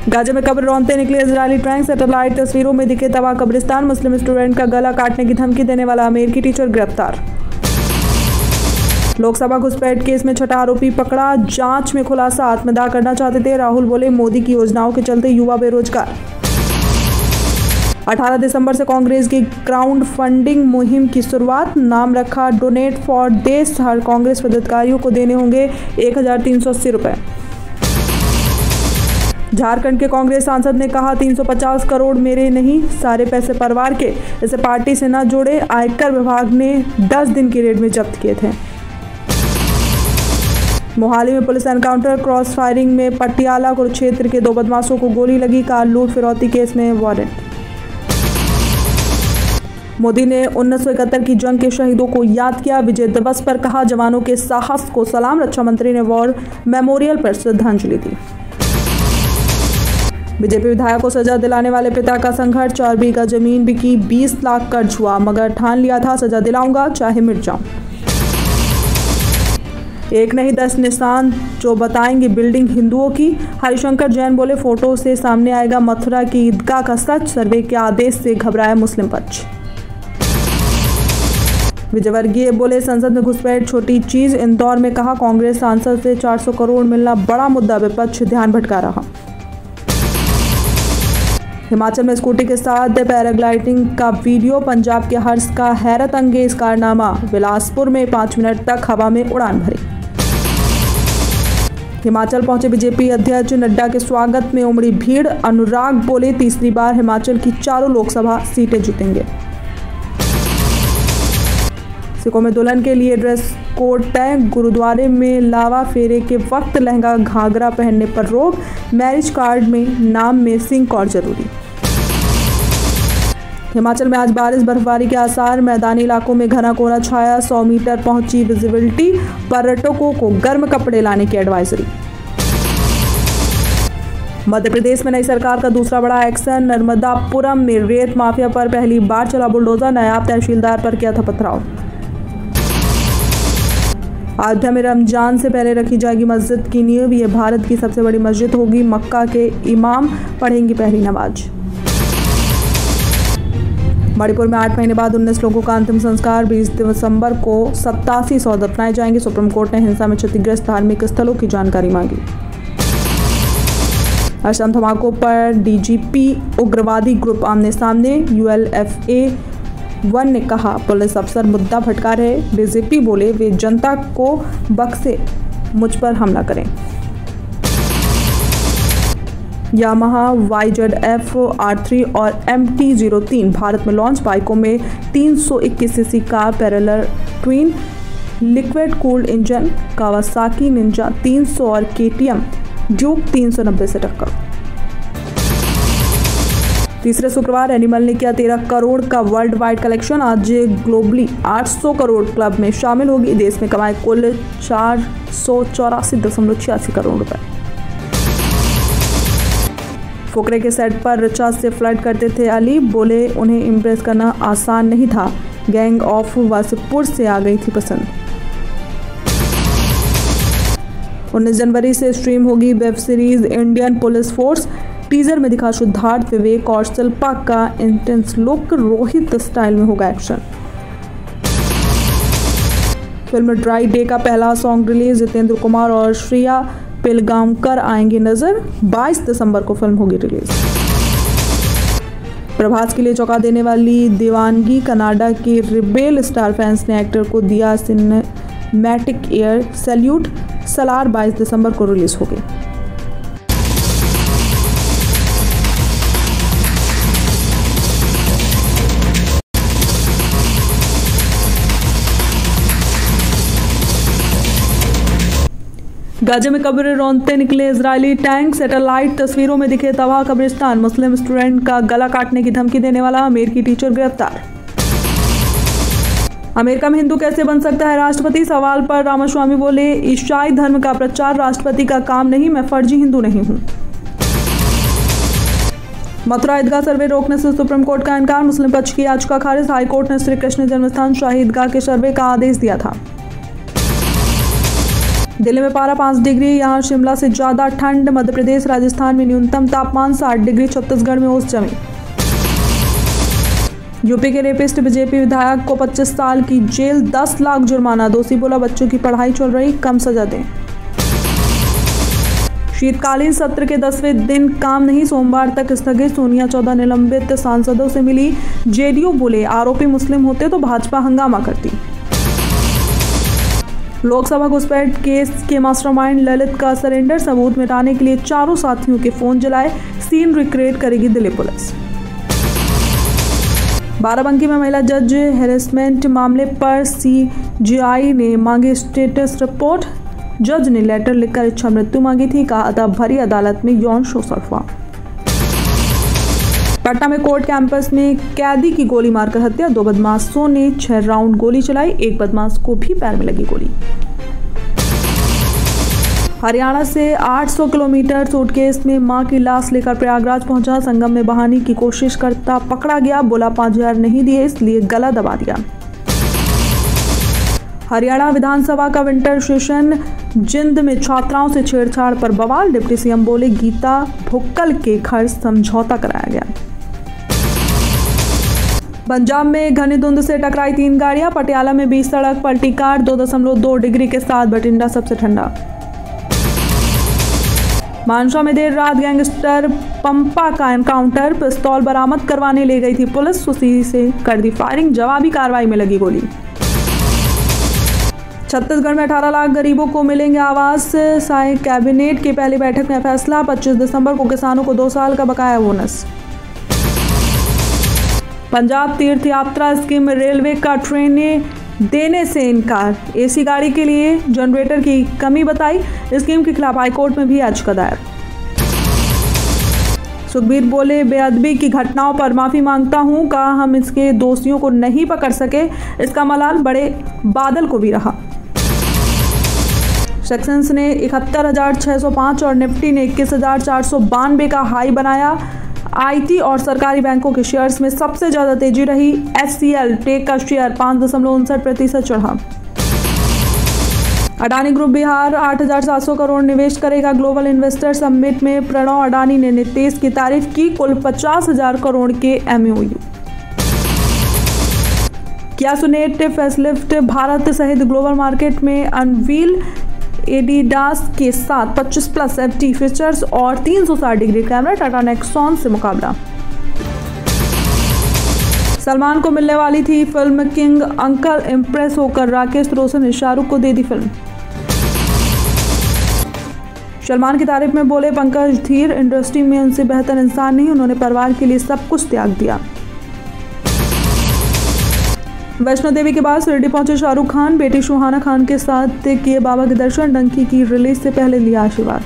गाजा में कब्र रौंदते निकले इजरायली टैंक। सैटेलाइट तस्वीरों में दिखे तबाह कब्रिस्तान। मुस्लिम स्टूडेंट का गला काटने की धमकी देने वाला अमेरिकी टीचर गिरफ्तार। लोकसभा घुसपैठ केस में 6ठा आरोपी पकड़ा। जांच में खुलासा, आत्मदाह करना चाहते थे। राहुल बोले, मोदी की योजनाओं के चलते युवा बेरोजगार। 18 दिसंबर से कांग्रेस की क्राउड फंडिंग मुहिम की शुरुआत। नाम रखा डोनेट फॉर देश। हर कांग्रेस पदाधिकारियों को देने होंगे 1380 रुपए। झारखंड के कांग्रेस सांसद ने कहा 350 करोड़ मेरे नहीं, सारे पैसे परिवार के, इसे पार्टी से न जोड़े। आयकर विभाग ने 10 दिन की रेड में जब्त किए थे। मोहाली में पुलिस एनकाउंटर। क्रॉस फायरिंग में पटियाला कुरुक्षेत्र के 2 बदमाशों को गोली लगी। कार लूट फिरौती केस में वारंट। मोदी ने 1971 की जंग के शहीदों को याद किया। विजय दिवस पर कहा जवानों के साहस को सलाम। रक्षा मंत्री ने वॉर मेमोरियल पर श्रद्धांजलि दी। बीजेपी विधायक को सजा दिलाने वाले पिता का संघर्ष, 4 बीघा जमीन बिकी, 20 लाख कर्ज हुआ, मगर ठान लिया था सजा दिलाऊंगा चाहे मिट जाऊं। एक नहीं 10 निशान जो बताएंगे बिल्डिंग हिंदुओं की, हरिशंकर जैन बोले फोटो से सामने आएगा मथुरा की ईदगाह का सच, सर्वे के आदेश से घबराया मुस्लिम पक्ष। विजयवर्गीय बोले संसद में घुसपैठ छोटी चीज, इंदौर में कहा कांग्रेस सांसद से 400 करोड़ मिलना बड़ा मुद्दा, विपक्ष ध्यान भटका रहा। हिमाचल में स्कूटी के साथ पैराग्लाइडिंग का वीडियो, पंजाब के हर्ष का हैरत अंगेज कारनामा, बिलासपुर में 5 मिनट तक हवा में उड़ान भरी। हिमाचल पहुंचे बीजेपी अध्यक्ष, नड्डा के स्वागत में उमड़ी भीड़, अनुराग बोले तीसरी बार हिमाचल की 4 लोकसभा सीटें जीतेंगे। सिखों में दुल्हन के लिए ड्रेस कोड तय, गुरुद्वारे में लावा फेरे के वक्त लहंगा घाघरा पहनने पर रोक, मैरिज कार्ड में नाम में सिंक और जरूरी। हिमाचल में आज बारिश बर्फबारी के आसार, मैदानी इलाकों में घना कोहरा छाया, 100 मीटर पहुंची विजिबिलिटी, पर्यटकों को गर्म कपड़े लाने की एडवाइजरी। मध्य प्रदेश में नई सरकार का दूसरा बड़ा एक्शन, नर्मदापुरम में रेत माफिया पर पहली बार चला बुलडोजर, नायब तहसीलदार पर किया था पथराव। अयोध्या में रमजान से पहले रखी जाएगी मस्जिद की नींव, ये भारत की सबसे बड़ी मस्जिद होगी, मक्का के इमाम पढ़ेंगी पहली नमाज। मणिपुर में 8 महीने बाद 19 लोगों का अंतिम संस्कार, 20 दिसंबर को 8700 दफनाए जाएंगे, सुप्रीम कोर्ट ने हिंसा में क्षतिग्रस्त धार्मिक स्थलों की जानकारी मांगी। असम धमाकों पर डीजीपी उग्रवादी ग्रुप आमने सामने, ULFA-1 ने कहा पुलिस अफसर मुद्दा भटका रहे, डीजीपी बोले वे जनता को बख्शे मुझ पर हमला करें। यामाहा YZF R3 और MT-03 भारत में लॉन्च, बाइकों में 321 सीसी का parallel twin liquid cooled engine, Kawasaki Ninja 300 और KTM ड्यूक 390 से टक्कर। तीसरे शुक्रवार एनिमल ने किया 13 करोड़ का वर्ल्ड वाइड कलेक्शन, आज ग्लोबली 800 करोड़ क्लब में शामिल होगी, देश में कमाए कुल 484.86 करोड़ रुपए। फुकरे के सेट पर ऋचा से फ्लर्ट करते थे अली, बोले उन्हें इम्प्रेस करना आसान नहीं था, गैंग ऑफ वासेपुर से आ गई थी पसंद। 19 जनवरी से स्ट्रीम होगी web series Indian police force, teaser में दिखा सिद्धार्थ, विवेक और शिल्पा का इंटेंस लुक, रोहित स्टाइल में होगा एक्शन। फिल्म ड्राई डे का पहला सॉन्ग रिलीज, जितेंद्र कुमार और श्रेया पिलगांवकर आएंगे नजर, 22 दिसंबर को फिल्म होगी रिलीज। प्रभास के लिए चौंका देने वाली दीवानगी, कनाडा के रिबेल स्टार फैंस ने एक्टर को दिया सिनेमैटिक एयर सैल्यूट, सलार 22 दिसंबर को रिलीज होगी। गाजा में कब्रें रौंदते निकले इजरायली टैंक, सैटेलाइट तस्वीरों में दिखे तबाह कब्रिस्तान, मुस्लिम स्टूडेंट का गला काटने की धमकी देने वाला अमेरिकी टीचर गिरफ्तार। अमेरिका में हिंदू कैसे बन सकता है राष्ट्रपति, सवाल पर रामास्वामी बोले ईसाई धर्म का प्रचार राष्ट्रपति का काम नहीं, मैं फर्जी हिंदू नहीं हूं। मथुरा ईदगाह सर्वे रोकने से सुप्रीम कोर्ट का इनकार, मुस्लिम पक्ष की याचिका खारिज, हाईकोर्ट ने श्री कृष्ण जन्मस्थान शाही ईदगाह के सर्वे का आदेश दिया था। दिल्ली में पारा 5 डिग्री, यहाँ शिमला से ज्यादा ठंड, मध्य प्रदेश राजस्थान में न्यूनतम तापमान 60 डिग्री, छत्तीसगढ़ में ओस जमी। यूपी के रेपिस्ट बीजेपी विधायक को 25 साल की जेल, 10 लाख जुर्माना, दोषी बोला बच्चों की पढ़ाई चल रही, कम सजा दें। शीतकालीन सत्र के 10वें दिन काम नहीं, सोमवार तक स्थगित, सोनिया 14 निलंबित सांसदों से मिली, जेडीयू बोले आरोपी मुस्लिम होते तो भाजपा हंगामा करती। लोकसभा घुसपैठ केस के मास्टरमाइंड ललित का सरेंडर, सबूत मिटाने के लिए चारों साथियों के फोन जलाए, सीन रिक्रिएट करेगी दिल्ली पुलिस। बाराबंकी में महिला जज हैरेसमेंट मामले पर सीजीआई ने मांगी स्टेटस रिपोर्ट, जज ने लेटर लिखकर इच्छा मृत्यु मांगी थी, कहा था भरी अदालत में यौन शोषण हुआ। पटना में कोर्ट कैंपस में कैदी की गोली मारकर हत्या, 2 बदमाशों ने 6 राउंड गोली चलाई, एक बदमाश को भी पैर में लगी गोली। हरियाणा से 800 किलोमीटर सूटकेस में मां की लाश लेकर प्रयागराज पहुंचा। संगम में बहाने की कोशिश करता पकड़ा गया। बोला 5,000 नहीं दिए इसलिए गला दबा दिया। हरियाणा विधानसभा का विंटर सेशन, जिंद में छात्राओं से छेड़छाड़ पर बवाल। डिप्टी सीएम बोले गीता भुक्कल के घर समझौता कराया गया। पंजाब में घनी धुंध से टकराई 3 गाड़ियां। पटियाला में 20 सड़क पलटी कार। 2.2 डिग्री के साथ बठिंडा सबसे ठंडा। मानसा में देर रात गैंगस्टर पंपा का एनकाउंटर। पिस्तौल बरामद करवाने ले गई थी पुलिस, उसी से कर दी फायरिंग। जवाबी कार्रवाई में लगी गोली। छत्तीसगढ़ में 18 लाख गरीबों को मिलेंगे आवास। साय कैबिनेट की पहली बैठक में फैसला। 25 दिसंबर को किसानों को 2 साल का बकाया बोनस। पंजाब तीर्थ यात्रा स्कीम, रेलवे का ट्रेनें देने से इनकार। एसी गाड़ी के लिए जनरेटर की कमी बताई। स्कीम के खिलाफ हाईकोर्ट में भी याचिका दायर। सुखबीर बोले बेअदबी की घटनाओं पर माफी मांगता हूं। कहा हम इसके दोषियों को नहीं पकड़ सके, इसका मलाल बड़े बादल को भी रहा। सेक्सेंस ने 71,605 और निफ्टी ने 21,492 का हाई बनाया। आईटी और सरकारी बैंकों के शेयर्स में सबसे ज्यादा तेजी रही। एचसीएल टेक का शेयर 5.59% चढ़ा। अडानी ग्रुप बिहार 8,700 करोड़ निवेश करेगा। ग्लोबल इन्वेस्टर समिट में प्रणव अडानी ने नीतीश की तारीफ की। कुल 50,000 करोड़ के एमओयू। किया सोनेट फेसलिफ्ट, भारत सहित ग्लोबल मार्केट में अनवील। एडिडास के साथ 25+ सेफ्टी फीचर्स और 360 डिग्री कैमरा। टाटा नेक्सॉन से मुकाबला। सलमान को मिलने वाली थी फिल्म किंग। अंकल इंप्रेस होकर राकेश रोशन ने शाहरुख को दे दी फिल्म। सलमान की तारीफ में बोले पंकज धीर, इंडस्ट्री में उनसे बेहतर इंसान नहीं, उन्होंने परिवार के लिए सब कुछ त्याग दिया। वैष्णो देवी के बाद शिरडी पहुंचे शाहरुख खान। बेटी सुहाना खान के साथ किए बाबा के दर्शन। डंकी की रिलीज से पहले लिया आशीर्वाद।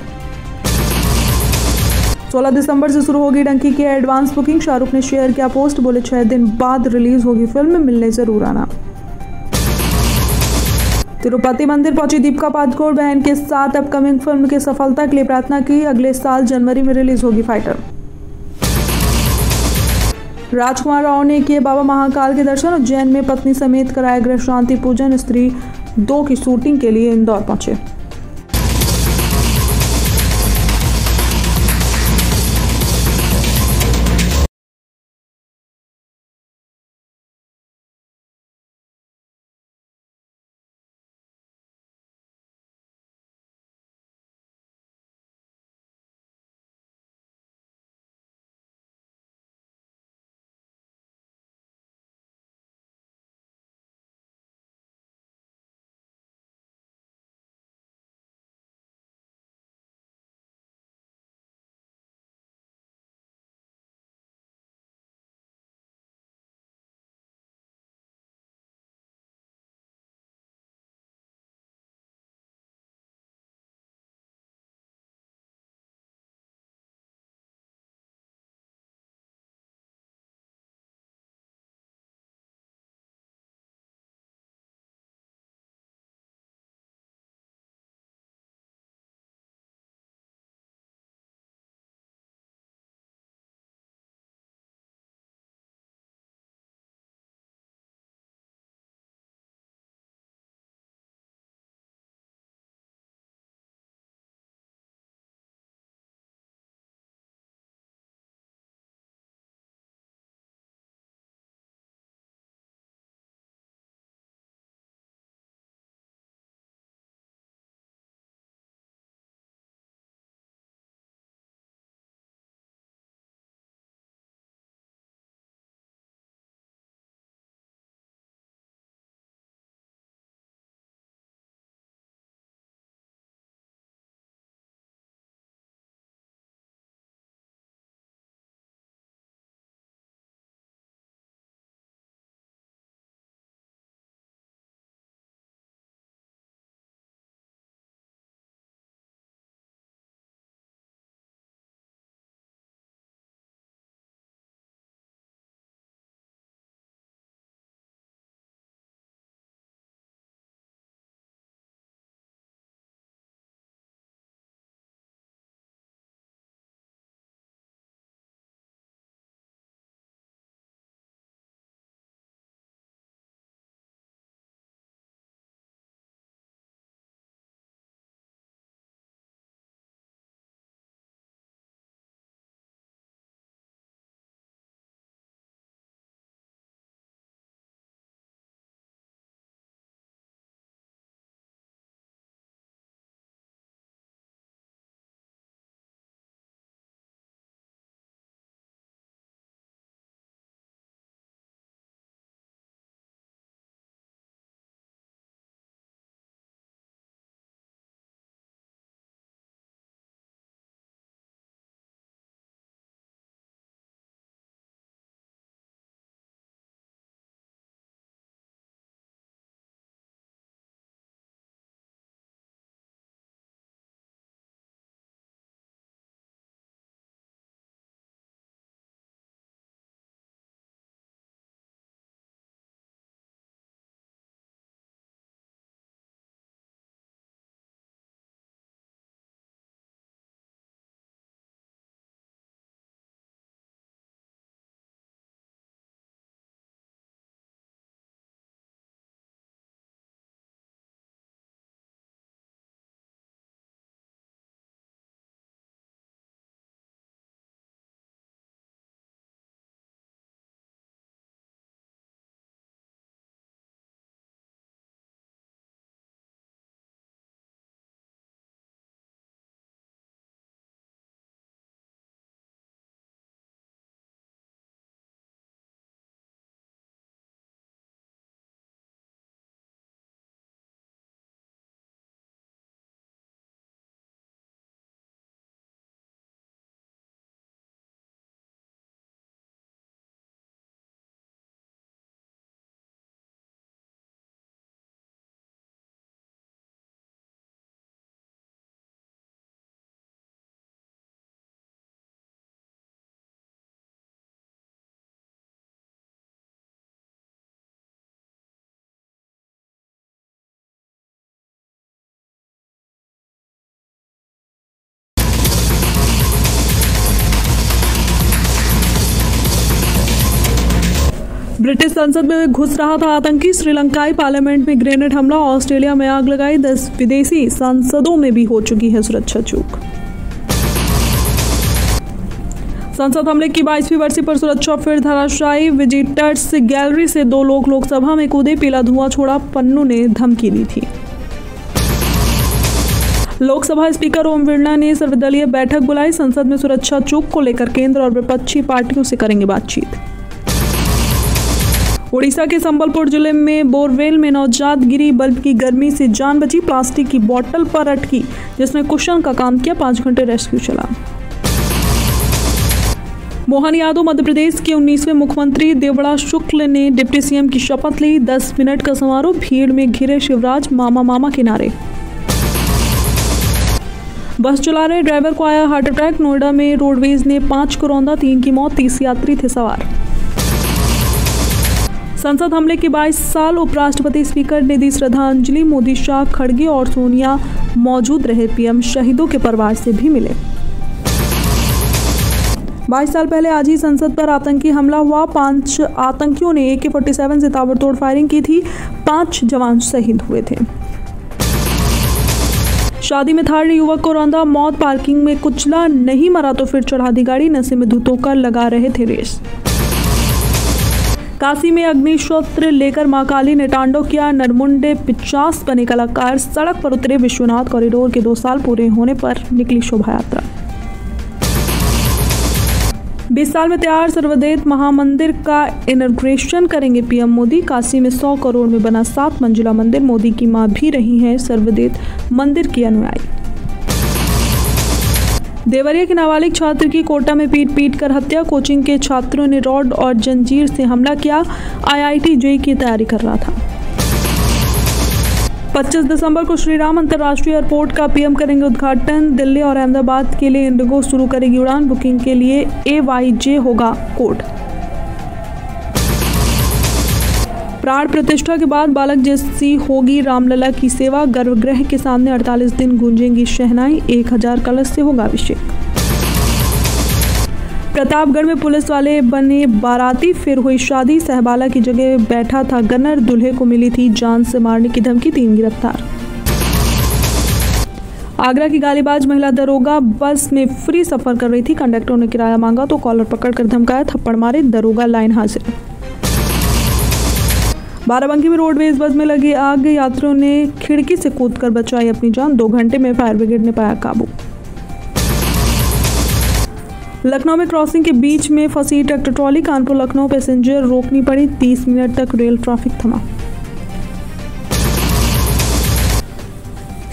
16 दिसंबर से शुरू होगी डंकी की एडवांस बुकिंग। शाहरुख ने शेयर किया पोस्ट, बोले 6 दिन बाद रिलीज होगी फिल्म, मिलने जरूर आना। तिरुपति मंदिर पहुंची दीपिका पादुकोण। बहन के साथ अपकमिंग फिल्म की सफलता के लिए प्रार्थना की। अगले साल जनवरी में रिलीज होगी फाइटर। राजकुमार राव ने किए बाबा महाकाल के दर्शन। उज्जैन में पत्नी समेत कराया गृह शांति पूजन। स्त्री 2 की शूटिंग के लिए इंदौर पहुंचे। संसद में घुस रहा था आतंकी, श्रीलंकाई पार्लियामेंट में ग्रेनेड हमला, ऑस्ट्रेलिया में आग लगाई, 10 विदेशी सांसदों में भी हो चुकी है सुरक्षा चूक। संसद हमले की 22वीं बरसी पर सुरक्षा फिर धराशायी, विजिटर्स गैलरी से 2 लोग लोकसभा में कूदे, पीला धुआं छोड़ा, पन्नू ने धमकी दी थी। लोकसभा स्पीकर ओम बिरला ने सर्वदलीय बैठक बुलाई, संसद में सुरक्षा चूक को लेकर केंद्र और विपक्षी पार्टियों से करेंगे बातचीत। उड़ीसा के संबलपुर जिले में बोरवेल में नवजात गिरी, बल्ब की गर्मी से जान बची, प्लास्टिक की बोतल पर अटकी जिसने कुशन का काम किया, 5 घंटे रेस्क्यू चला। मोहन यादव मध्य प्रदेश के 19वें मुख्यमंत्री, देवड़ा शुक्ल ने डिप्टी सीएम की शपथ ली, 10 मिनट का समारोह, भीड़ में घिरे शिवराज, मामा मामा के नारे। बस चला रहे ड्राइवर को आया हार्ट अटैक, नोएडा में रोडवेज ने 5 को रौंदा, 3 की मौत, 30 यात्री थे सवार। संसद हमले के 22 साल, उपराष्ट्रपति स्पीकर ने दी श्रद्धांजलि, मोदी, शाह, खड़गे और सोनिया मौजूद रहे, पीएम शहीदों के परिवार से भी मिले। 22 साल पहले आज ही संसद पर आतंकी हमला हुआ, 5 आतंकियों ने AK-47 से ताबड़तोड़ फायरिंग की थी, 5 जवान शहीद हुए थे। शादी में थार ने युवक को रौंदा, मौत, पार्किंग में कुचला, नहीं मरा तो फिर चढ़ा दी गाड़ी, नशे में धुत होकर लगा रहे थे रेस। काशी में अग्निशस्त्र लेकर मां काली ने तांडव किया, नरमुंडे 50 बने कलाकार सड़क पर उतरे, विश्वनाथ कॉरिडोर के 2 साल पूरे होने पर निकली शोभा यात्रा। 20 साल में तैयार सर्वदेत महामंदिर का इनॉग्रेशन करेंगे पीएम मोदी, काशी में 100 करोड़ में बना 7 मंजिला मंदिर, मोदी की मां भी रही हैं सर्वदेत मंदिर की अनुयायी। देवरिया के नाबालिग छात्र की कोटा में पीट कर हत्या, कोचिंग के छात्रों ने रॉड और जंजीर से हमला किया, IIT JEE की तैयारी कर रहा था। 25 दिसंबर को श्रीराम अंतर्राष्ट्रीय एयरपोर्ट का पीएम करेंगे उद्घाटन, दिल्ली और अहमदाबाद के लिए इंडिगो शुरू करेगी उड़ान, बुकिंग के लिए AYJ होगा कोड। प्राण प्रतिष्ठा के बाद बालक जैसी होगी रामलला की सेवा, गर्भगृह के सामने 48 दिन गूंजेंगी शहनाई, 1000 कलश से होगा अभिषेक। प्रतापगढ़ में पुलिस वाले बने बाराती, फिर हुई शादी, सहबाला की जगह बैठा था गनर, दूल्हे को मिली थी जान से मारने की धमकी, 3 गिरफ्तार। आगरा की गालीबाज महिला दरोगा बस में फ्री सफर कर रही थी, कंडक्टर ने किराया मांगा तो कॉलर पकड़कर धमकाया, थप्पड़ मारे, दरोगा लाइन हाजिर। बाराबंकी में रोडवेज बस में लगी आग, यात्रियों ने खिड़की से कूदकर बचाई अपनी जान, 2 घंटे में फायर ब्रिगेड ने पाया काबू। लखनऊ में क्रॉसिंग के बीच में फंसी tractor trolley, Kanpur Lucknow passenger रोकनी पड़ी, 30 मिनट तक रेल ट्रैफिक थमा।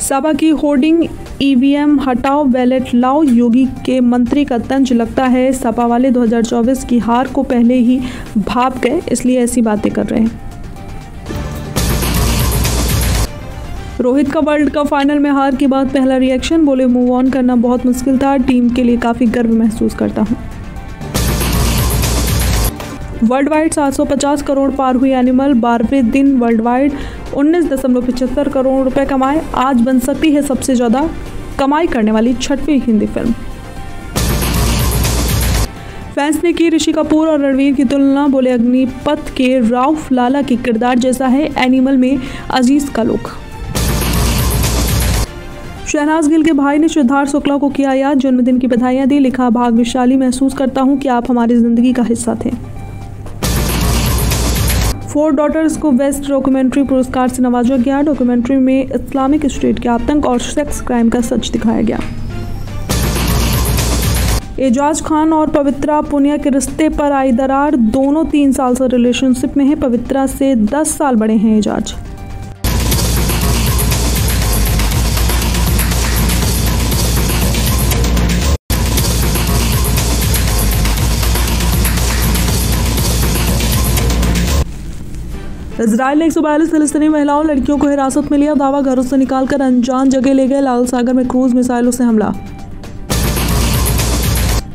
सपा की होर्डिंग EVM हटाओ बैलेट लाओ, योगी के मंत्री का तंज, लगता है सपा वाले 2024 की हार को पहले ही भाप गए, इसलिए ऐसी बातें कर रहे हैं। रोहित का वर्ल्ड कप फाइनल में हार के बाद पहला रिएक्शन, बोले मूव ऑन करना बहुत मुश्किल था, टीम के लिए काफी गर्व महसूस करता हूं। वर्ल्ड वाइड 750 करोड़ पार हुई एनिमल, 12वें दिन वर्ल्ड वाइड 19.75 करोड़ रुपए कमाए, आज बन सकती है सबसे ज्यादा कमाई करने वाली 6वीं हिंदी फिल्म। फैंस ने की ऋषि कपूर और रणवीर की तुलना, बोले अग्निपथ के राउफ लाला के किरदार जैसा है एनिमल में अजीज का लुक। शहनाज गिल के भाई ने सिद्धार्थ शुक्ला को किया याद, जन्मदिन की बधाइयां दी, लिखा भाग्यशाली महसूस करता हूं कि आप हमारी जिंदगी का हिस्सा थे। 4 डॉटर्स को बेस्ट डॉक्यूमेंट्री पुरस्कार से नवाजा गया, डॉक्यूमेंट्री में इस्लामिक स्टेट के आतंक और सेक्स क्राइम का सच दिखाया गया। एजाज खान और पवित्रा पुनिया के रिश्ते पर आई दरार, दोनों 3 साल से रिलेशनशिप में हैं, पवित्रा से 10 साल बड़े हैं एजाज। इजराइल ने 142 फिलिस्तीनी महिलाओं लड़कियों को हिरासत में लिया, दावा घरों से निकालकर अनजान जगह ले गए, लाल सागर में क्रूज मिसाइलों से हमला।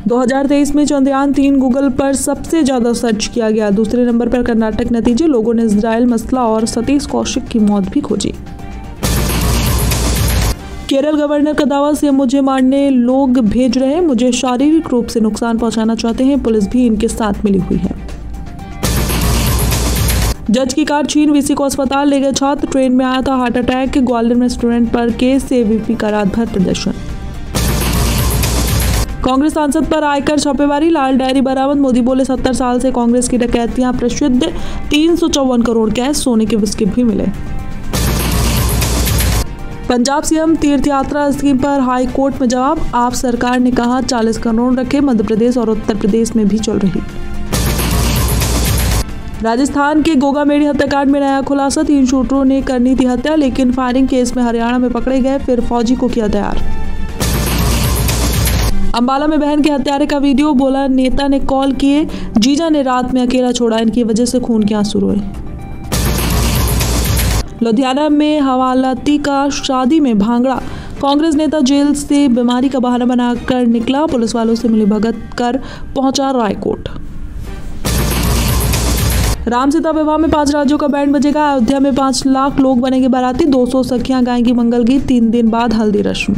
2023 में चंद्रयान 3 गूगल पर सबसे ज्यादा सर्च किया गया, दूसरे नंबर पर कर्नाटक, नतीजे लोगों ने इजराइल मसला और सतीश कौशिक की मौत भी खोजी। केरल गवर्नर का दावा, सीएम मुझे मारने लोग भेज रहे हैं, मुझे शारीरिक रूप से नुकसान पहुंचाना चाहते हैं, पुलिस भी इनके साथ मिली हुई है। जज की कार छीन वीसी को अस्पताल ले गए छात्र, ट्रेन में आया था हार्ट अटैक। ग्वालियर में स्टूडेंट पर केस से वीपी का रात भर प्रदर्शन। कांग्रेस सांसद पर आयकर छापेमारी, लाल डायरी बरामद। मोदी बोले 70 साल से कांग्रेस की डकैतियां प्रसिद्ध, 354 करोड़ कैश, सोने के बिस्किट भी मिले। पंजाब सीएम तीर्थ यात्रा स्कीम पर हाई कोर्ट में जवाब, आप सरकार ने कहा 40 करोड़ रखे, मध्य प्रदेश और उत्तर प्रदेश में भी चल रही। राजस्थान के गोगामेड़ी हत्याकांड में नया खुलासा, 3 शूटरों ने करनी थी हत्या, लेकिन फायरिंग केस में हरियाणा में पकड़े गए, फिर फौजी को किया तैयार। अंबाला में बहन के हत्यारे का वीडियो, बोला नेता ने कॉल किए, जीजा ने रात में अकेला छोड़ा, इनकी वजह से खून के आंसू रोए। लुधियाना में हवालाती का शादी में भांगड़ा, कांग्रेस नेता जेल से बीमारी का बहाना बनाकर निकला, पुलिस वालों से मिली भगत कर पहुंचा रायकोट। राम सीता विवाह में 5 राज्यों का बैंड बजेगा, अयोध्या में 5 लाख लोग बनेंगे बाराती, 200 सखियां गाएंगी मंगल गीत, 3 दिन बाद हल्दी रस्म।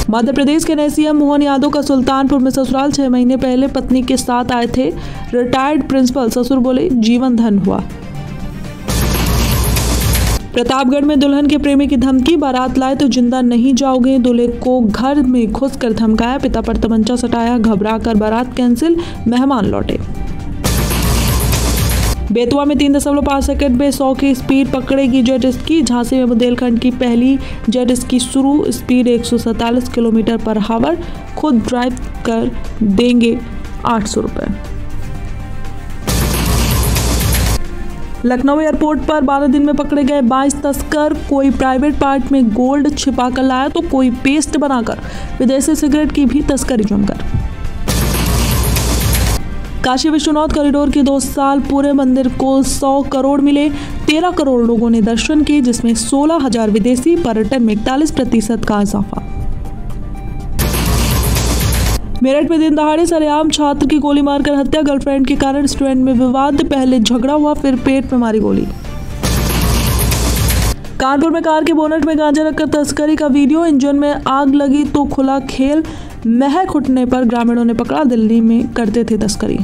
मध्य प्रदेश के नए सीएम मोहन यादव का सुल्तानपुर में ससुराल, 6 महीने पहले पत्नी के साथ आए थे रिटायर्ड प्रिंसिपल, ससुर बोले जीवन धन हुआ। प्रतापगढ़ में दुल्हन के प्रेमी की धमकी, बारात लाए तो जिंदा नहीं जाओगे, दूल्हे को घर में घुसकर धमकाया, पिता पर तमंचा सटाया, घबराकर बारात कैंसिल, मेहमान लौटे। बेतुआ में 3.5 सेकंड में 100 की स्पीड पकड़ेगी जेट स्की, झांसी में बुंदेलखंड की पहली जेट स्की शुरू, स्पीड 147 किलोमीटर पर हावर, खुद ड्राइव कर देंगे 800 रुपए। लखनऊ एयरपोर्ट पर 12 दिन में पकड़े गए 22 तस्कर, कोई प्राइवेट पार्ट में गोल्ड छिपा कर लाया तो कोई पेस्ट बनाकर विदेशी सिगरेट की भी तस्करी जमकर। काशी विश्वनाथ कॉरिडोर के 2 साल पूरे, मंदिर को 100 करोड़ मिले, 13 करोड़ लोगों ने दर्शन किए, जिसमें 16,000 विदेशी, पर्यटन में 41% का इजाफा। मेरठ में दिन दहाड़े सरेआम छात्र की गोली मारकर हत्या, गर्लफ्रेंड के कारण स्टूडेंट में विवाद, पहले झगड़ा हुआ फिर पेट में मारी गोली। कानपुर में कार के बोनट में गांजा रखकर तस्करी का वीडियो, इंजन में आग लगी तो खुला खेल, महक उठने पर ग्रामीणों ने पकड़ा, दिल्ली में करते थे तस्करी।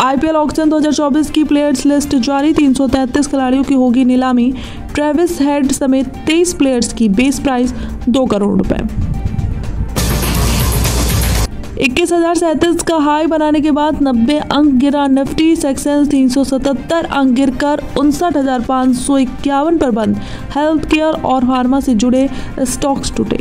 आईपीएल ऑक्शन 2024 की प्लेयर्स लिस्ट जारी, 333 खिलाड़ियों की होगी नीलामी, ट्रेविस हेड समेत 23 प्लेयर्स की बेस प्राइस 2 करोड़ रुपए। 21,037 का हाई बनाने के बाद 90 अंक गिरा निफ्टी, सेक्सेंस 377 अंक गिरकर 59,551 पर बंद, हेल्थ केयर और फार्मा से जुड़े स्टॉक्स टूटे।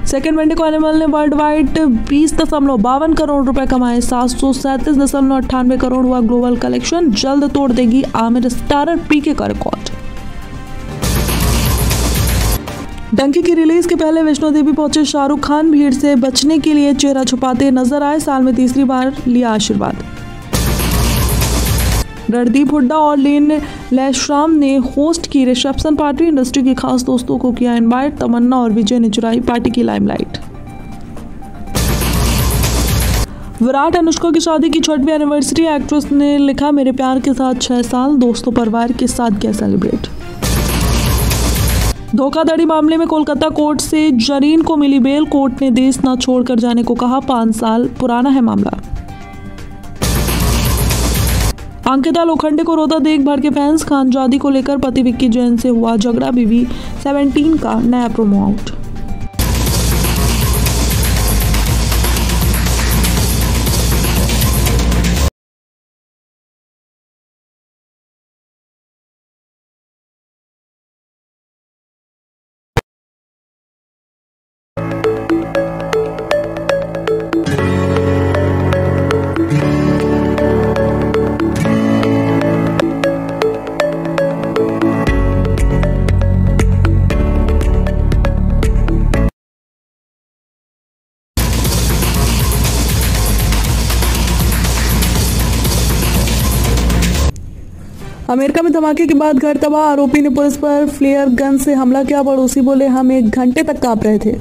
सेकेंड वनडे को एनिमल ने वर्ल्ड वाइड 20.52 करोड़ रुपए कमाए, 737.98 करोड़ हुआ ग्लोबल कलेक्शन, जल्द तोड़ देगी आमिर स्टारर पीके का रिकॉर्ड। डंकी की रिलीज के पहले वैष्णो देवी पहुंचे शाहरुख खान, भीड़ से बचने के लिए चेहरा छुपाते नजर आए, साल में 3री बार लिया आशीर्वाद। रणदीप हुड्डा और लेन लैशराम ने होस्ट की रिसेप्शन पार्टी, इंडस्ट्री के खास दोस्तों को किया इनवाइट, तमन्ना और विजय ने चुराई पार्टी की लाइमलाइट। विराट अनुष्का की शादी की 6वीं एनिवर्सरी, एक्ट्रेस ने लिखा मेरे प्यार के साथ 6 साल, दोस्तों परिवार के साथ किया सेलिब्रेट। धोखाधड़ी मामले में कोलकाता कोर्ट से जरीन को मिली बेल, कोर्ट ने देश न छोड़कर जाने को कहा, 5 साल पुराना है मामला। अंकिता लोखंडे को रोता देख भर के फैंस, खानजादी को लेकर पति विक्की जैन से हुआ झगड़ा, बीवी 17 का नया प्रोमो आउट। अमेरिका में धमाके के बाद घर तबाह, आरोपी ने पुलिस पर फ्लेयर गन से हमला किया, पड़ोसी बोले हम 1 घंटे तक कांप रहे थे।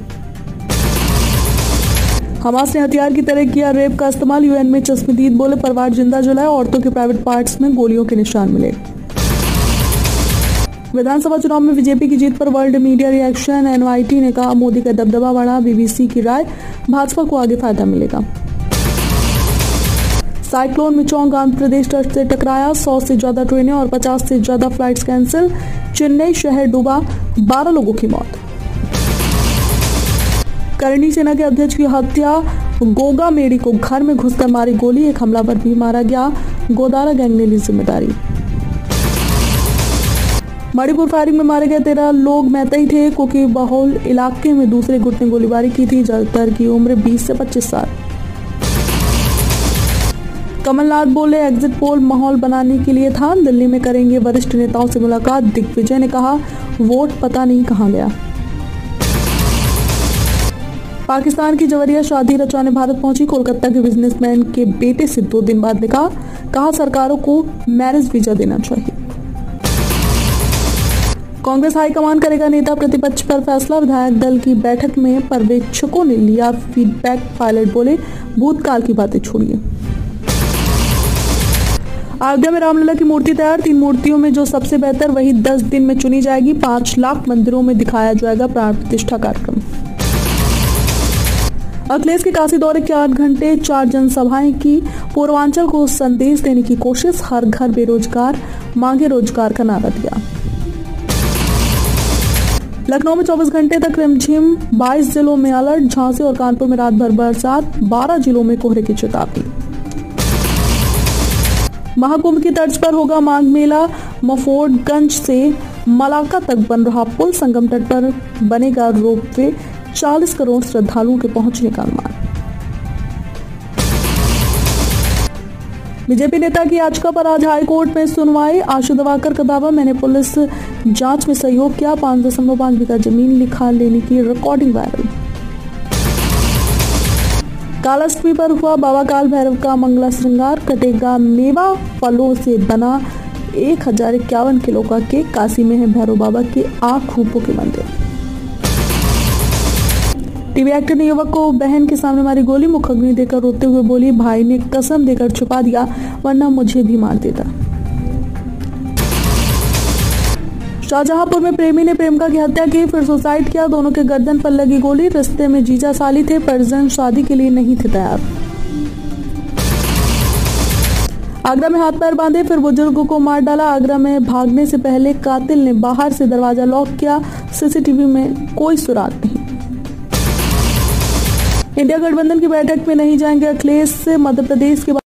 हमास ने हथियार की तरह किया रेप का इस्तेमाल, यूएन में चश्मदीद बोले परिवार जिंदा जलाया, औरतों के प्राइवेट पार्ट्स में गोलियों के निशान मिले। विधानसभा चुनाव में बीजेपी की जीत पर वर्ल्ड मीडिया रिएक्शन। एनवाईटी ने कहा मोदी का दबदबा बढ़ा, बीबीसी की राय भाजपा को आगे फायदा मिलेगा। साइक्लोन मिचोंग आंध्र प्रदेश तट से टकराया, 100 से ज्यादा ट्रेनें और 50 से ज्यादा फ्लाइट्स कैंसिल। चेन्नई शहर डूबा, 12 लोगों की मौत। करणी सेना के अध्यक्ष की हत्या, गोगा मेडी को घर में घुसकर मारी गोली, एक हमलावर भी मारा गया, गोदारा गैंग ने ली जिम्मेदारी। मणिपुर फायरिंग में मारे गए 13 लोग मैतेई थे, कुकी बहुल इलाके में दूसरे गुट ने गोलीबारी की थी, ज्यादातर की उम्र 20 से 25 साल। कमलनाथ बोले एग्जिट पोल माहौल बनाने के लिए था, दिल्ली में करेंगे वरिष्ठ नेताओं से मुलाकात। दिग्विजय ने कहा वोट पता नहीं कहां गया। पाकिस्तान की जवरिया शादी रचाने भारत पहुंची, कोलकाता के बिजनेसमैन के बेटे से 2 दिन बाद निकाह, कहा सरकारों को मैरिज वीजा देना चाहिए। कांग्रेस हाईकमान करेगा नेता प्रतिपक्ष पर फैसला, विधायक दल की बैठक में पर्यवेक्षकों ने लिया फीडबैक। पायलट बोले भूतकाल की बातें छोड़िए। अयोध्या में रामलला की मूर्ति तैयार, 3 मूर्तियों में जो सबसे बेहतर वही 10 दिन में चुनी जाएगी। 5 लाख मंदिरों में दिखाया जाएगा प्राण प्रतिष्ठा कार्यक्रम। अखिलेश के काशी दौरे के 8 घंटे, 4 जनसभाएं की, पूर्वांचल को संदेश देने की कोशिश। हर घर बेरोजगार, मांगे रोजगार का नारा दिया। लखनऊ में 24 घंटे तक रिमझिम, 22 जिलों में अलर्ट। झांसी और कानपुर में रात भर बरसात, 12 जिलों में कोहरे की चेतावनी। महाकुंभ की तर्ज पर होगा माघ मेला, मफोर्डगंज से मलाका तक बन रहा पुल, संगम तट पर बनेगा रोपवे, 40 करोड़ श्रद्धालुओं के पहुंचने का अनुमान। बीजेपी नेता की याचिका पर आज हाई कोर्ट में सुनवाई। आशु दवाकर का दावा, मैंने पुलिस जांच में सहयोग किया, 5.5 बीघा जमीन लिखा लेने की रिकॉर्डिंग वायरल। कालाष्टमी पर हुआ बाबा काल भैरव का मंगला श्रृंगार, कटेगा मेवा फलों से बना 1051 किलो का केक। काशी में है भैरव बाबा के 8 रूपों के मंदिर। टीवी एक्टर ने युवक को बहन के सामने मारी गोली, मुखाग्नि देकर रोते हुए बोली भाई ने कसम देकर छुपा दिया वरना मुझे भी मार देता। शाहजहांपुर में प्रेमी ने प्रेमिका की हत्या की, फिर सुसाइड किया, दोनों के गर्दन पर लगी गोली। रिश्ते में जीजा साली थे, परिजन शादी के लिए नहीं थे तैयार। आगरा में हाथ पैर बांधे फिर बुजुर्ग को मार डाला, आगरा में भागने से पहले कातिल ने बाहर से दरवाजा लॉक किया, सीसीटीवी में कोई सुराग नहीं। इंडिया गठबंधन की बैठक में नहीं जाएंगे अखिलेश, मध्य प्रदेश के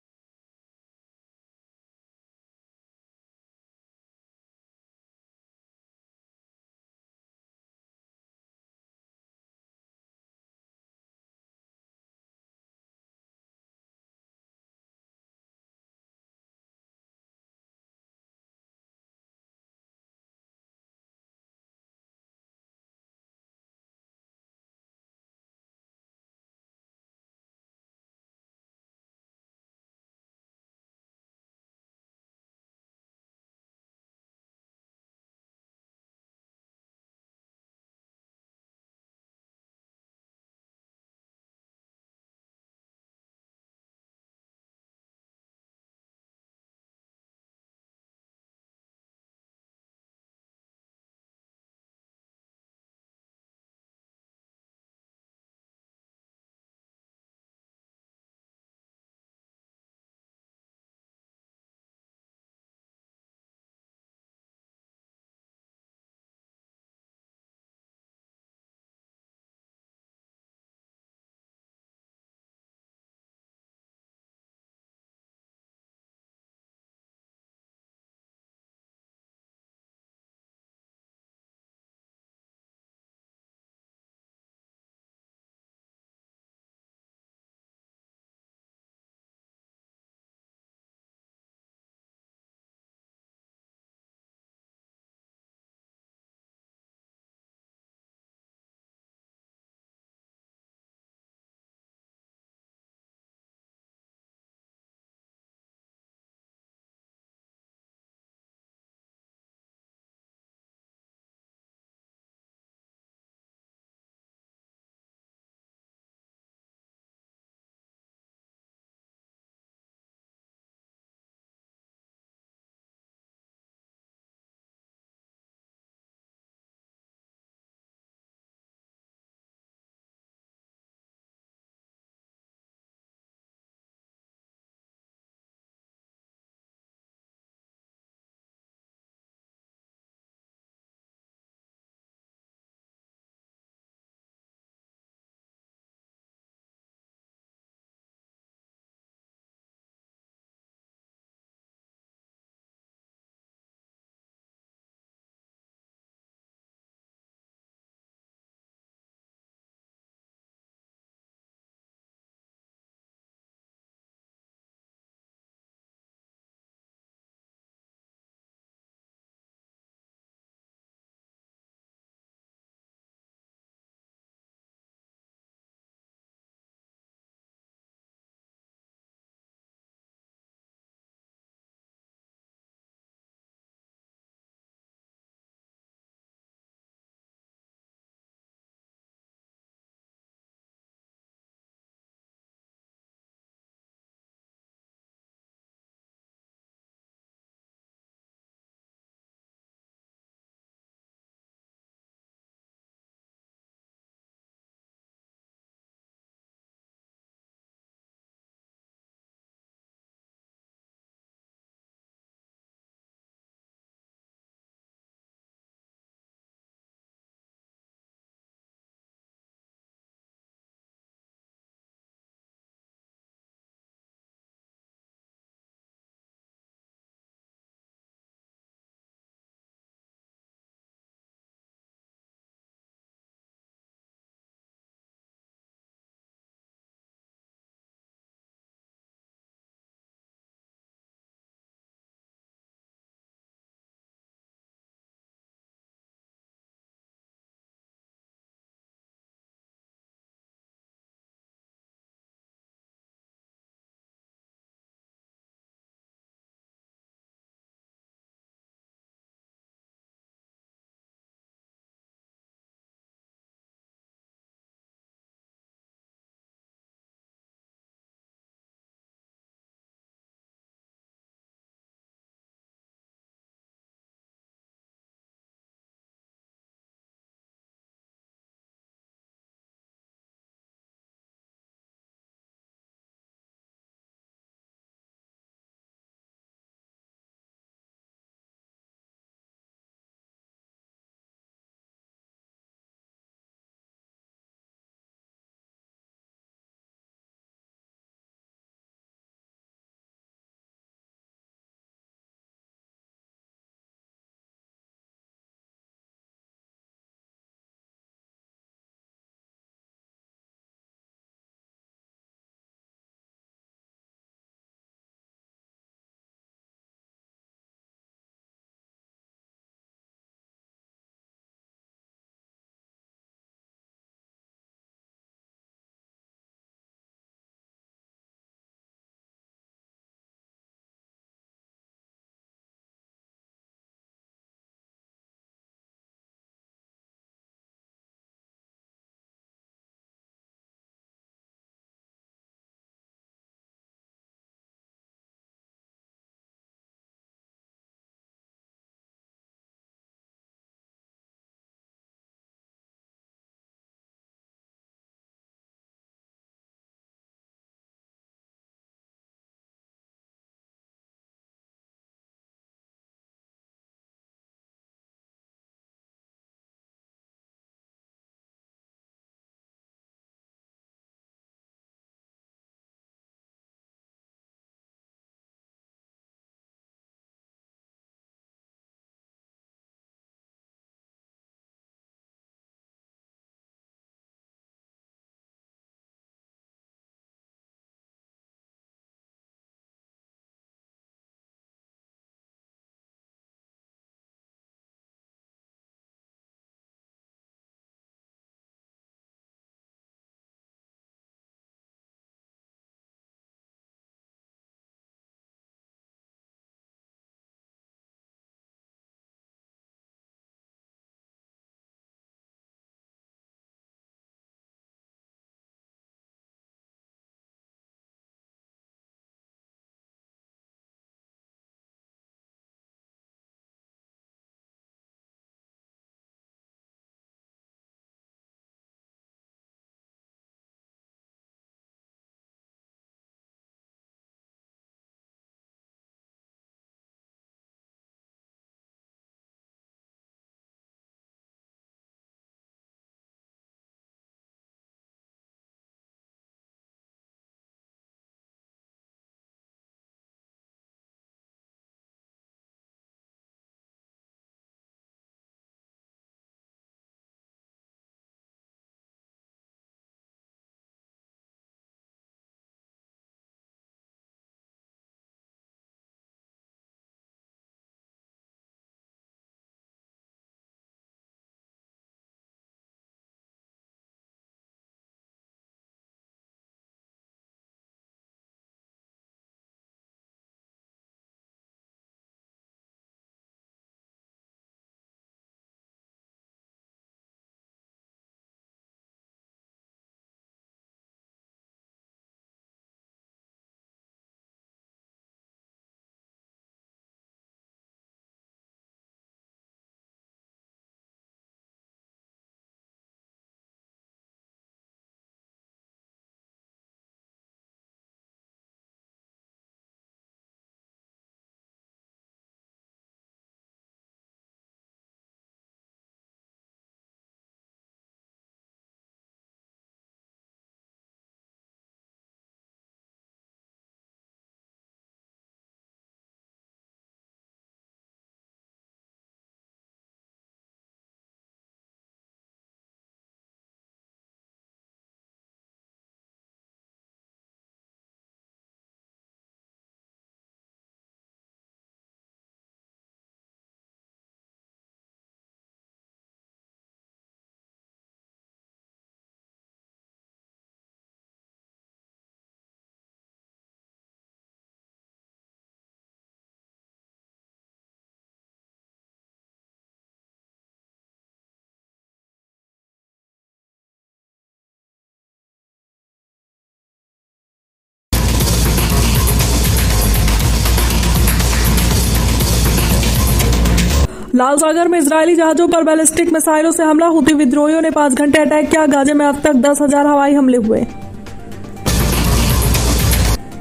लाल सागर में इजरायली जहाजों पर बैलिस्टिक मिसाइलों से हमला, हुती विद्रोहियों ने 5 घंटे अटैक किया। गाजा में अब तक 10,000 हवाई हमले हुए।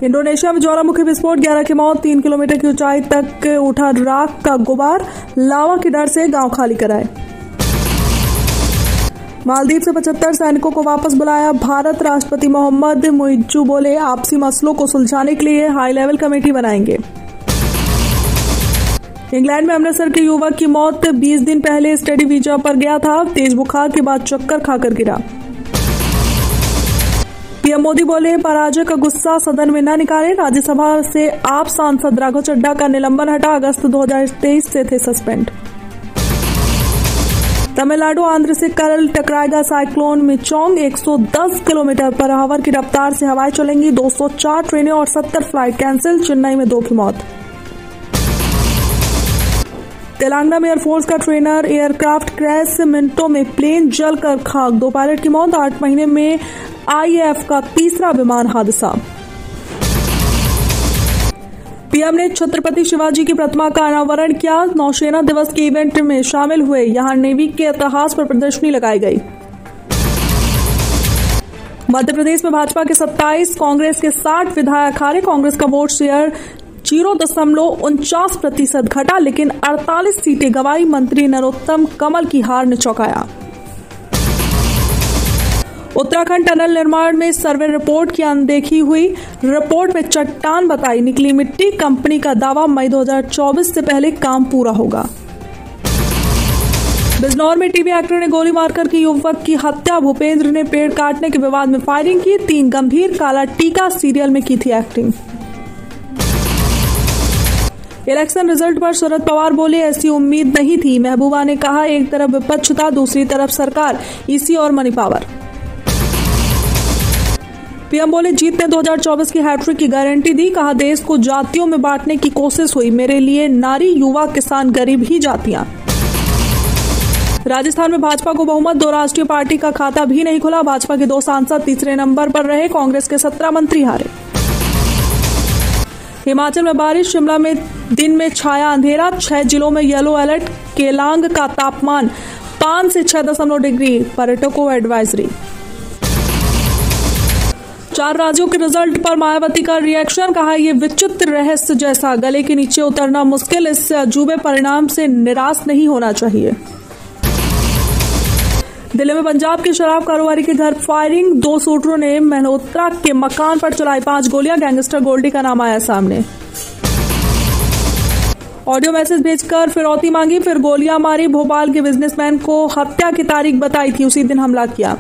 इंडोनेशिया में ज्वालामुखी विस्फोट, 11 की मौत, 3 किलोमीटर की ऊंचाई तक उठा राख का गुबार, लावा के डर से गांव खाली कराए। मालदीव से 75 सैनिकों को वापस बुलाया भारत, राष्ट्रपति मोहम्मद मुइज्जू बोले आपसी मसलों को सुलझाने के लिए हाई लेवल कमेटी बनाएंगे। इंग्लैंड में अमृतसर के युवक की मौत, 20 दिन पहले स्टडी वीजा पर गया था, तेज बुखार के बाद चक्कर खाकर गिरा। पीएम मोदी बोले पराजय का गुस्सा सदन में न निकाले, राज्यसभा से आप सांसद राघव चड्ढा का निलंबन हटा, अगस्त 2023 से थे सस्पेंड। तमिलनाडु आंध्र से कल टकराएगा cyclone Michaung, 110 kilometre per hour की रफ्तार से हवाएं चलेंगी, 204 ट्रेनें और 70 फ्लाइट कैंसिल, चेन्नई में 2 की मौत। तेलंगाना में एयरफोर्स का ट्रेनर एयरक्राफ्ट क्रैश, मिनटों में प्लेन जलकर खाक, 2 पायलट की मौत, 8 महीने में आईएएफ का तीसरा विमान हादसा। पीएम ने छत्रपति शिवाजी की प्रतिमा का अनावरण किया, नौसेना दिवस के इवेंट में शामिल हुए, यहां नेवी के इतिहास पर प्रदर्शनी लगाई गई। मध्य प्रदेश में भाजपा के 27, कांग्रेस के 60 विधायक हारे, कांग्रेस का वोट शेयर 0.49% घटा, लेकिन 48 सीटें गंवाई, मंत्री नरोत्तम कमल की हार ने चौंकाया। उत्तराखंड टनल निर्माण में सर्वे रिपोर्ट की अनदेखी हुई, रिपोर्ट में चट्टान बताई निकली मिट्टी, कंपनी का दावा मई 2024 से पहले काम पूरा होगा। बिजनौर में टीवी एक्टर ने गोली मारकर की युवक की हत्या, भूपेंद्र ने पेड़ काटने के विवाद में फायरिंग की, 3 गंभीर, काला टीका सीरियल में की थी एक्टिंग। इलेक्शन रिजल्ट पर शरद पवार बोले ऐसी उम्मीद नहीं थी, महबूबा ने कहा एक तरफ विपक्ष था, दूसरी तरफ सरकार, ईसी और मनी पावर। पीएम बोले जीत ने 2024 की हैट्रिक की गारंटी दी, कहा देश को जातियों में बांटने की कोशिश हुई, मेरे लिए नारी, युवा, किसान, गरीब ही जातियां। राजस्थान में भाजपा को बहुमत, 2 राष्ट्रीय पार्टी का खाता भी नहीं खुला, भाजपा के 2 सांसद तीसरे नंबर पर रहे, कांग्रेस के 17 मंत्री हारे। हिमाचल में बारिश, शिमला में दिन में छाया अंधेरा, 6 जिलों में येलो अलर्ट, केलांग का तापमान 5 से 6.0 डिग्री, पर्यटकों को एडवाइजरी। 4 राज्यों के रिजल्ट पर मायावती का रिएक्शन, कहा यह विचित्र रहस्य जैसा, गले के नीचे उतरना मुश्किल, इस अजूबे परिणाम से निराश नहीं होना चाहिए। दिल्ली में पंजाब के शराब कारोबारी के घर फायरिंग, 2 शूटरों ने मल्होत्रा के मकान पर चलाई 5 गोलियां, गैंगस्टर गोल्डी का नाम आया सामने। ऑडियो मैसेज भेजकर फिरौती मांगी, फिर गोलियां मारी, भोपाल के बिजनेसमैन को हत्या की तारीख बताई थी, उसी दिन हमला किया।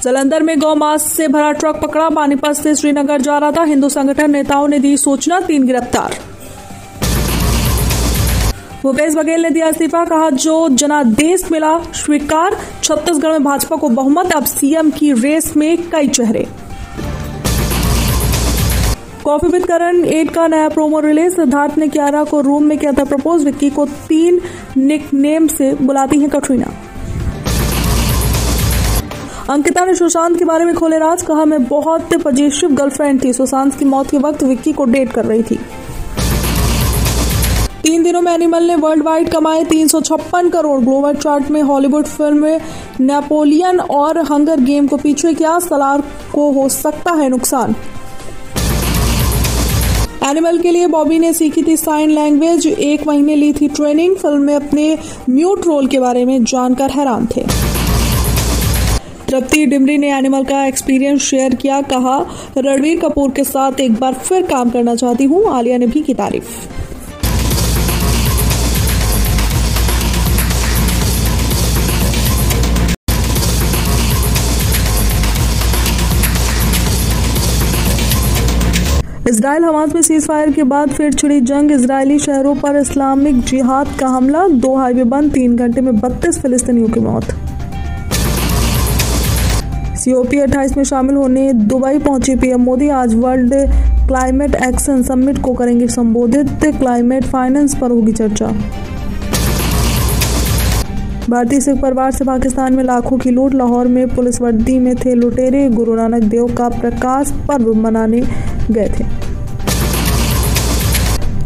जालंधर में गौ मांस से भरा ट्रक पकड़ा, पानीपत से श्रीनगर जा रहा था, हिंदू संगठन नेताओं ने दी सूचना, 3 गिरफ्तार। भूपेश बघेल ने दिया इस्तीफा, कहा जो जनादेश मिला स्वीकार, छत्तीसगढ़ में भाजपा को बहुमत, अब सीएम की रेस में कई चेहरे। कॉफी विद करण 8 का नया प्रोमो रिलीज, सिद्धार्थ ने कियारा को रूम में किया था प्रपोज, विक्की को 3 निकनेम से बुलाती हैं कटरीना। अंकिता ने सुशांत के बारे में खोले राज, कहा मैं बहुत पजेसिव गर्लफ्रेंड थी, सुशांत की मौत के वक्त विक्की को डेट कर रही थी। 3 दिनों में एनिमल ने वर्ल्ड वाइड कमाए 356 करोड़, ग्लोबल चार्ट में हॉलीवुड फिल्म नेपोलियन और हंगर गेम को पीछे किया, सलार को हो सकता है नुकसान। एनिमल के लिए बॉबी ने सीखी थी साइन लैंग्वेज, 1 महीने ली थी ट्रेनिंग, फिल्म में अपने म्यूट रोल के बारे में जानकर हैरान थे। तृप्ति डिमरी ने एनिमल का एक्सपीरियंस शेयर किया, कहा रणबीर कपूर के साथ एक बार फिर काम करना चाहती हूँ, आलिया ने भी की तारीफ। इजराइल हमास में सीज फायर के बाद फिर छिड़ी जंग, इजरायली शहरों पर इस्लामिक जिहाद का हमला, 2 हाईवे बंद, 3 घंटे में 32 फिलिस्तीनियों की मौत। COP 28 में शामिल होने दुबई पहुंचे पीएम मोदी, आज वर्ल्ड क्लाइमेट एक्शन समिट को करेंगे संबोधित, क्लाइमेट फाइनेंस पर होगी चर्चा। भारतीय सिख परिवार से पाकिस्तान में लाखों की लूट, लाहौर में पुलिस वर्दी में थे लुटेरे, गुरु नानक देव का प्रकाश पर्व मनाने गए थे।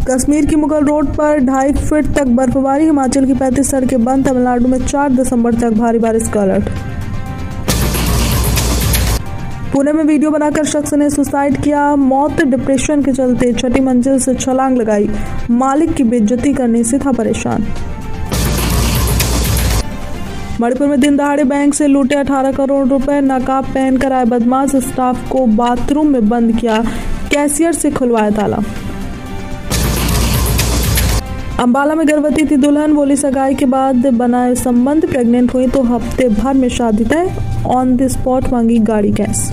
कश्मीर की मुगल रोड पर 2.5 फीट तक बर्फबारी, हिमाचल की 35 सड़कें बंद, तमिलनाडु में 4 दिसंबर तक भारी बारिश का अलर्ट। पुणे में वीडियो बनाकर शख्स ने सुसाइड किया, मौत डिप्रेशन के चलते 6ठी मंजिल से छलांग लगाई, मालिक की बेइज्जती करने से था परेशान। मणिपुर में दिन दहाड़े बैंक से लूटे 18 करोड़ रुपए, नकाब पहनकर आए बदमाश, स्टाफ को बाथरूम में बंद किया, कैशियर से खुलवाया ताला। अंबाला में गर्भवती थी दुल्हन, बोली सगाई के बाद बनाए संबंध, प्रेग्नेंट हुई तो हफ्ते भर में शादी तय, ऑन द स्पॉट मांगी गाड़ी कैश।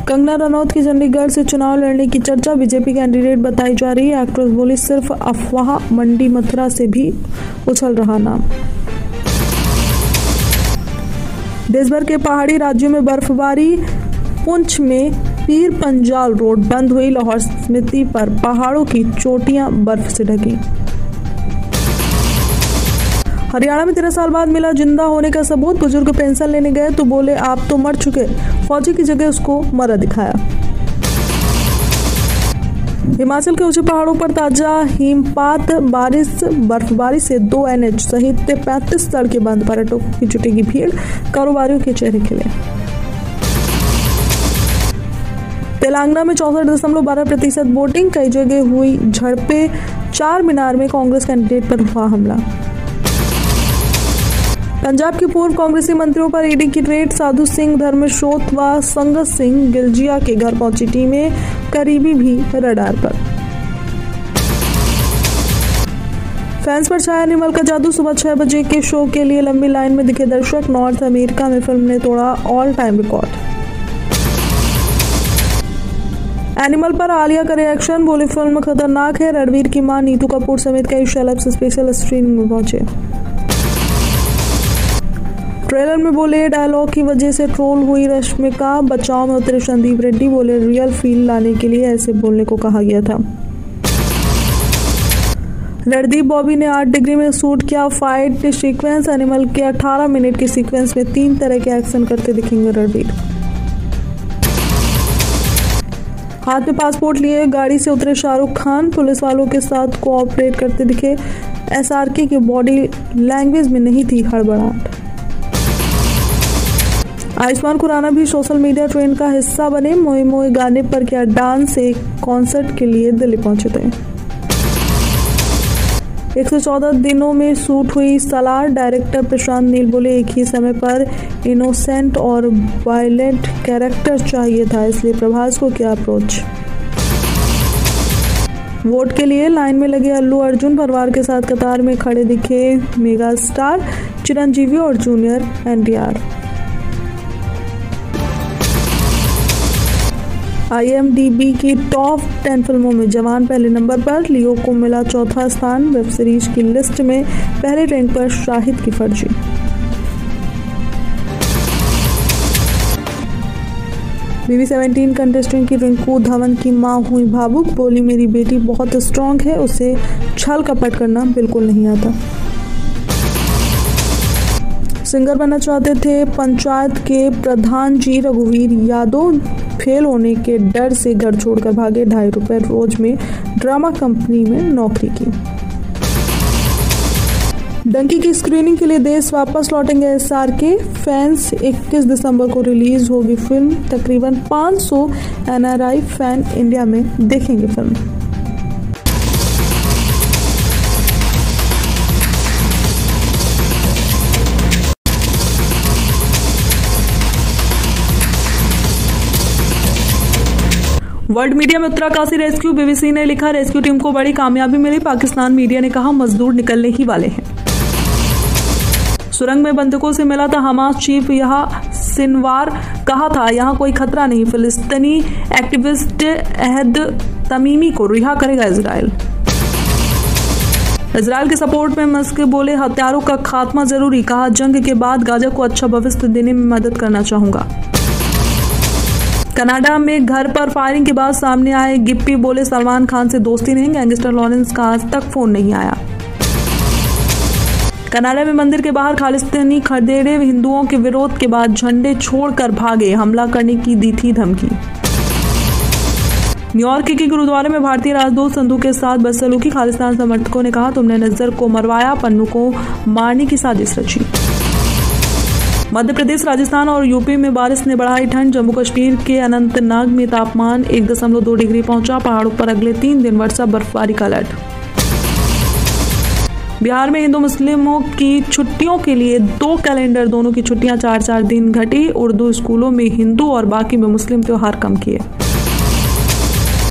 कंगना रनौत की चंडीगढ़ से चुनाव लड़ने की चर्चा, बीजेपी कैंडिडेट बताई जा रही है, एक्ट्रेस बोली सिर्फ अफवाह, मंडी मथुरा से भी उछल रहा नाम। देश भर के पहाड़ी राज्यों में बर्फबारी, पुंछ में पीर पंजाल रोड बंद हुई, लाहौल स्पीति पर पहाड़ों की चोटियां बर्फ से ढकी। हरियाणा में 13 साल बाद मिला जिंदा होने का सबूत, बुजुर्ग पेंशन लेने गए तो बोले आप तो मर चुके, फौजी की जगह उसको मरा दिखाया। हिमाचल के ऊंचे पहाड़ों पर ताजा हिमपात, बर्फबारी से 2 NH सहित 35 सड़कें बंद, पर्यटकों की जुटेगी भीड़, कारोबारियों के चेहरे खिले। तेलंगाना में 64.12% वोटिंग, कई जगह हुई झड़पें, 4 मीनार में कांग्रेस कैंडिडेट पर हुआ हमला। पंजाब के पूर्व कांग्रेसी मंत्रियों पर ईडी की रेड, साधु सिंह, धर्मशोत व संगत सिंह गिलजिया के घर पहुंची टीमें, करीबी भी रडार पर। फैंस पर छाया एनिमल का जादू, सुबह 6 बजे के शो के लिए लंबी लाइन में दिखे दर्शक, नॉर्थ अमेरिका में फिल्म ने तोड़ा ऑल टाइम रिकॉर्ड। एनिमल पर आलिया का रिएक्शन, बोली फिल्म खतरनाक है, रणवीर की मां नीतू कपूर समेत कई सेलेब्स स्पेशल स्क्रीनिंग में पहुंचे। ट्रेलर में बोले डायलॉग की वजह से ट्रोल हुई रश्मिका, बचाव में उतरे संदीप रेड्डी, बोले रियल फील लाने के लिए ऐसे बोलने को कहा गया था। रणदीप बॉबी ने 8 डिग्री में शूट किया फाइट सीक्वेंस, एनिमल के 18 मिनट के सीक्वेंस में 3 तरह के एक्शन करते दिखेंगे रणदीप। हाथ में पासपोर्ट लिए गाड़ी से उतरे शाहरुख खान, पुलिस वालों के साथ कोऑपरेट करते दिखे, SRK की बॉडी लैंग्वेज में नहीं थी हड़बड़ाहट। आयुष्मान खुराना भी सोशल मीडिया ट्रेंड का हिस्सा बने, मोए मोए गाने पर किया डांस, एक कॉन्सर्ट के लिए दिल्ली पहुंचे थे। 114 दिनों में शूट हुई सलार, डायरेक्टर प्रशांत नील बोले एक ही समय पर इनोसेंट और वायलेंट कैरेक्टर चाहिए था, इसलिए प्रभास को किया अप्रोच। वोट के लिए लाइन में लगे अल्लू अर्जुन, परिवार के साथ कतार में खड़े दिखे मेगा स्टार चिरंजीवी और जूनियर NTR। IMDb की टॉप 10 फिल्मों में जवान पहले नंबर पर, लियो को मिला 4था स्थान, वेब सीरीज की लिस्ट में पहले रैंक पर शाहिद की फर्जी। BB17 कंटेस्टेंट की रिंकू धवन की मां हुई भावुक, बोली मेरी बेटी बहुत स्ट्रांग है, उसे छल कपट करना बिल्कुल नहीं आता। सिंगर बनना चाहते थे पंचायत के प्रधान जी रघुवीर यादव, फेल होने के डर से घर छोड़कर भागे, 2.5 रुपए रोज में ड्रामा कंपनी में नौकरी की। डंकी की स्क्रीनिंग के लिए देश वापस लौटेंगे SRK फैंस, 21 दिसंबर को रिलीज होगी फिल्म, तकरीबन 500 NRI फैन इंडिया में देखेंगे फिल्म। वर्ल्ड मीडिया में उत्तराकाशी रेस्क्यू, BBC ने लिखा रेस्क्यू टीम को बड़ी कामयाबी मिली, पाकिस्तान मीडिया ने कहा मजदूर निकलने ही वाले हैं। सुरंग में बंदूकों से मिला था हमास चीफ यहा सिनवार, कहा था यहां कोई खतरा नहीं, फिलिस्तीनी एक्टिविस्ट अहद तमीमी को रिहा करेगा इजराइल। इजराइल के सपोर्ट में मस्क, बोले हथियारों का खात्मा जरूरी, कहा जंग के बाद गाजा को अच्छा भविष्य देने में मदद करना चाहूंगा। कनाडा में घर पर फायरिंग के बाद सामने आए गिप्पी, बोले सलमान खान से दोस्ती नहीं, गैंगस्टर लॉरेंस का आज तक फोन नहीं आया। कनाडा में मंदिर के बाहर खालिस्तानी खदेड़े, हिंदुओं के विरोध के बाद झंडे छोड़कर भागे, हमला करने की दी थी धमकी। न्यूयॉर्क के गुरुद्वारे में भारतीय राजदूत संधू के साथ बदसलूकी, खालिस्तान समर्थकों ने कहा तुमने नजर को मरवाया, पन्नू को मारने की साजिश रची। मध्य प्रदेश, राजस्थान और यूपी में बारिश ने बढ़ाई ठंड। जम्मू कश्मीर के अनंतनाग में तापमान 1.2 डिग्री पहुंचा। पहाड़ों पर अगले 3 दिन वर्षा बर्फबारी का अलर्ट। बिहार में हिंदू मुस्लिमों की छुट्टियों के लिए 2 कैलेंडर, दोनों की छुट्टियां 4-4 दिन घटी। उर्दू स्कूलों में हिंदू और बाकी में मुस्लिम त्योहार कम किए।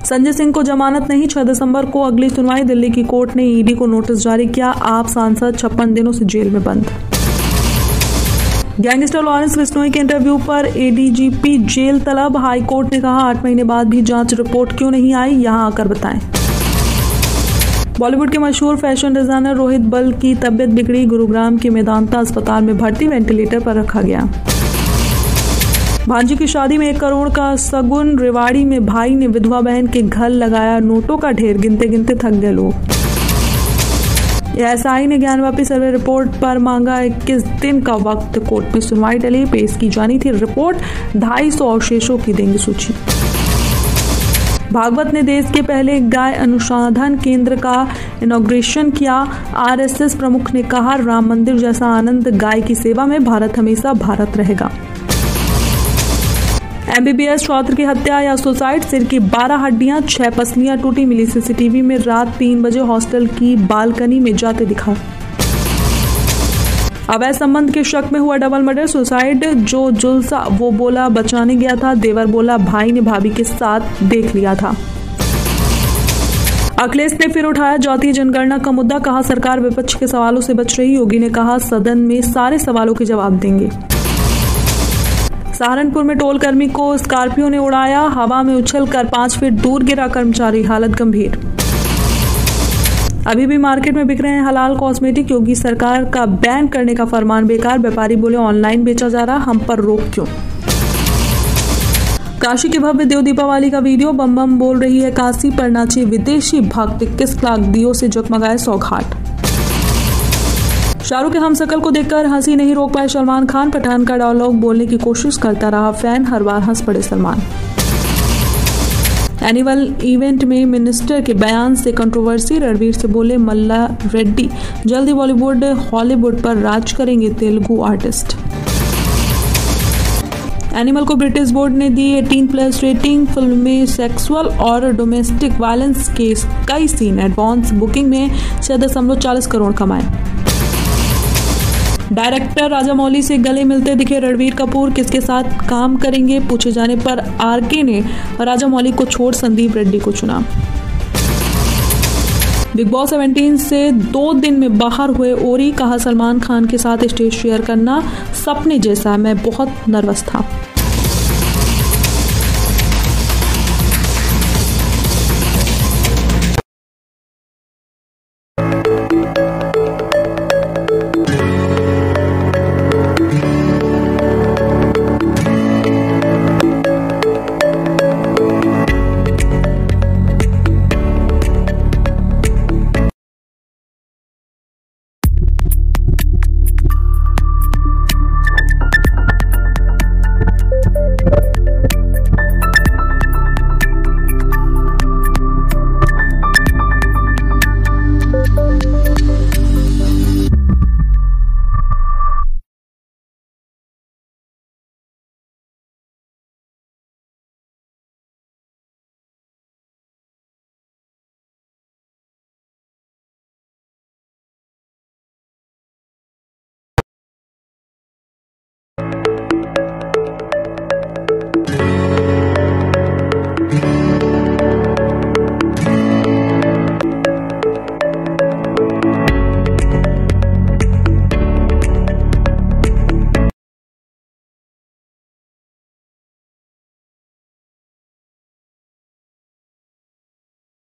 संजय सिंह को जमानत नहीं, 6 दिसंबर को अगली सुनवाई। दिल्ली की कोर्ट ने ईडी को नोटिस जारी किया। आप सांसद 56 दिनों से जेल में बंद। गैंगस्टर लॉरेंस बिश्नोई के इंटरव्यू पर एडीजीपी जेल तलब। हाई कोर्ट ने कहा 8 महीने बाद भी जांच रिपोर्ट क्यों नहीं आई, यहां आकर बताएं। बॉलीवुड के मशहूर फैशन डिजाइनर रोहित बल की तबियत बिगड़ी। गुरुग्राम के मेदांता अस्पताल में भर्ती, वेंटिलेटर पर रखा गया। भांजी की शादी में 1 करोड़ का सगुन। रेवाड़ी में भाई ने विधवा बहन के घर लगाया नोटों का ढेर, गिनते गिनते थक गए लोग। एएसआई ने ज्ञानवापी सर्वे रिपोर्ट पर मांगा 21 दिन का वक्त। कोर्ट में सुनवाई टली, पेश की जानी थी रिपोर्ट। 250 अवशेषों की देंगे सूची। भागवत ने देश के पहले गाय अनुसंधान केंद्र का इनॉग्रेशन किया। आरएसएस प्रमुख ने कहा राम मंदिर जैसा आनंद गाय की सेवा में, भारत हमेशा भारत रहेगा। एमबीबीएस छात्र की हत्या या सुसाइड, सिर की 12 हड्डियां, 6 पसलियां टूटी। मिली सीसीटीवी में रात 3 बजे हॉस्टल की बालकनी में जाते दिखा। अवैध संबंध के शक में हुआ डबल मर्डर, सुसाइड। जो जुलसा वो बोला बचाने गया था, देवर बोला भाई ने भाभी के साथ देख लिया था। अखिलेश ने फिर उठाया जातीय जनगणना का मुद्दा, कहा सरकार विपक्ष के सवालों से बच रही। योगी ने कहा सदन में सारे सवालों के जवाब देंगे। सहारनपुर में टोल कर्मी को स्कॉर्पियो ने उड़ाया, हवा में उछलकर 5 फीट दूर गिरा कर्मचारी, हालत गंभीर। अभी भी मार्केट में बिक रहे हैं हलाल कॉस्मेटिक। योगी सरकार का बैन करने का फरमान बेकार। व्यापारी बोले ऑनलाइन बेचा जा रहा, हम पर रोक क्यों। काशी के भव्य देव दीपावली का वीडियो, बम बम बोल रही है काशी, पर नाचे विदेशी भक्त। 21 लाख दियों से जगमगाए 100 घाट। शाहरुख के हमशक्ल को देखकर हंसी नहीं रोक पाए सलमान खान। पठान का डायलॉग बोलने की कोशिश करता रहा फैन, हर बार हंस पड़े सलमान। एनुअल इवेंट में मिनिस्टर के बयान से कंट्रोवर्सी, रणवीर से बोले मल्ला रेड्डी जल्दी बॉलीवुड हॉलीवुड पर राज करेंगे तेलुगु आर्टिस्ट। एनिमल को ब्रिटिश बोर्ड ने दी 18+ रेटिंग। फिल्म में सेक्सुअल और डोमेस्टिक वायलेंस के कई सीन, एडवांस बुकिंग में 6.40 करोड़ कमाए। डायरेक्टर राजामौली से गले मिलते दिखे रणवीर कपूर, किसके साथ काम करेंगे पूछे जाने पर आरके ने राजामौली को छोड़ संदीप रेड्डी को चुना। बिग बॉस 17 से 2 दिन में बाहर हुए ओरी, कहा सलमान खान के साथ स्टेज शेयर करना सपने जैसा, मैं बहुत नर्वस था।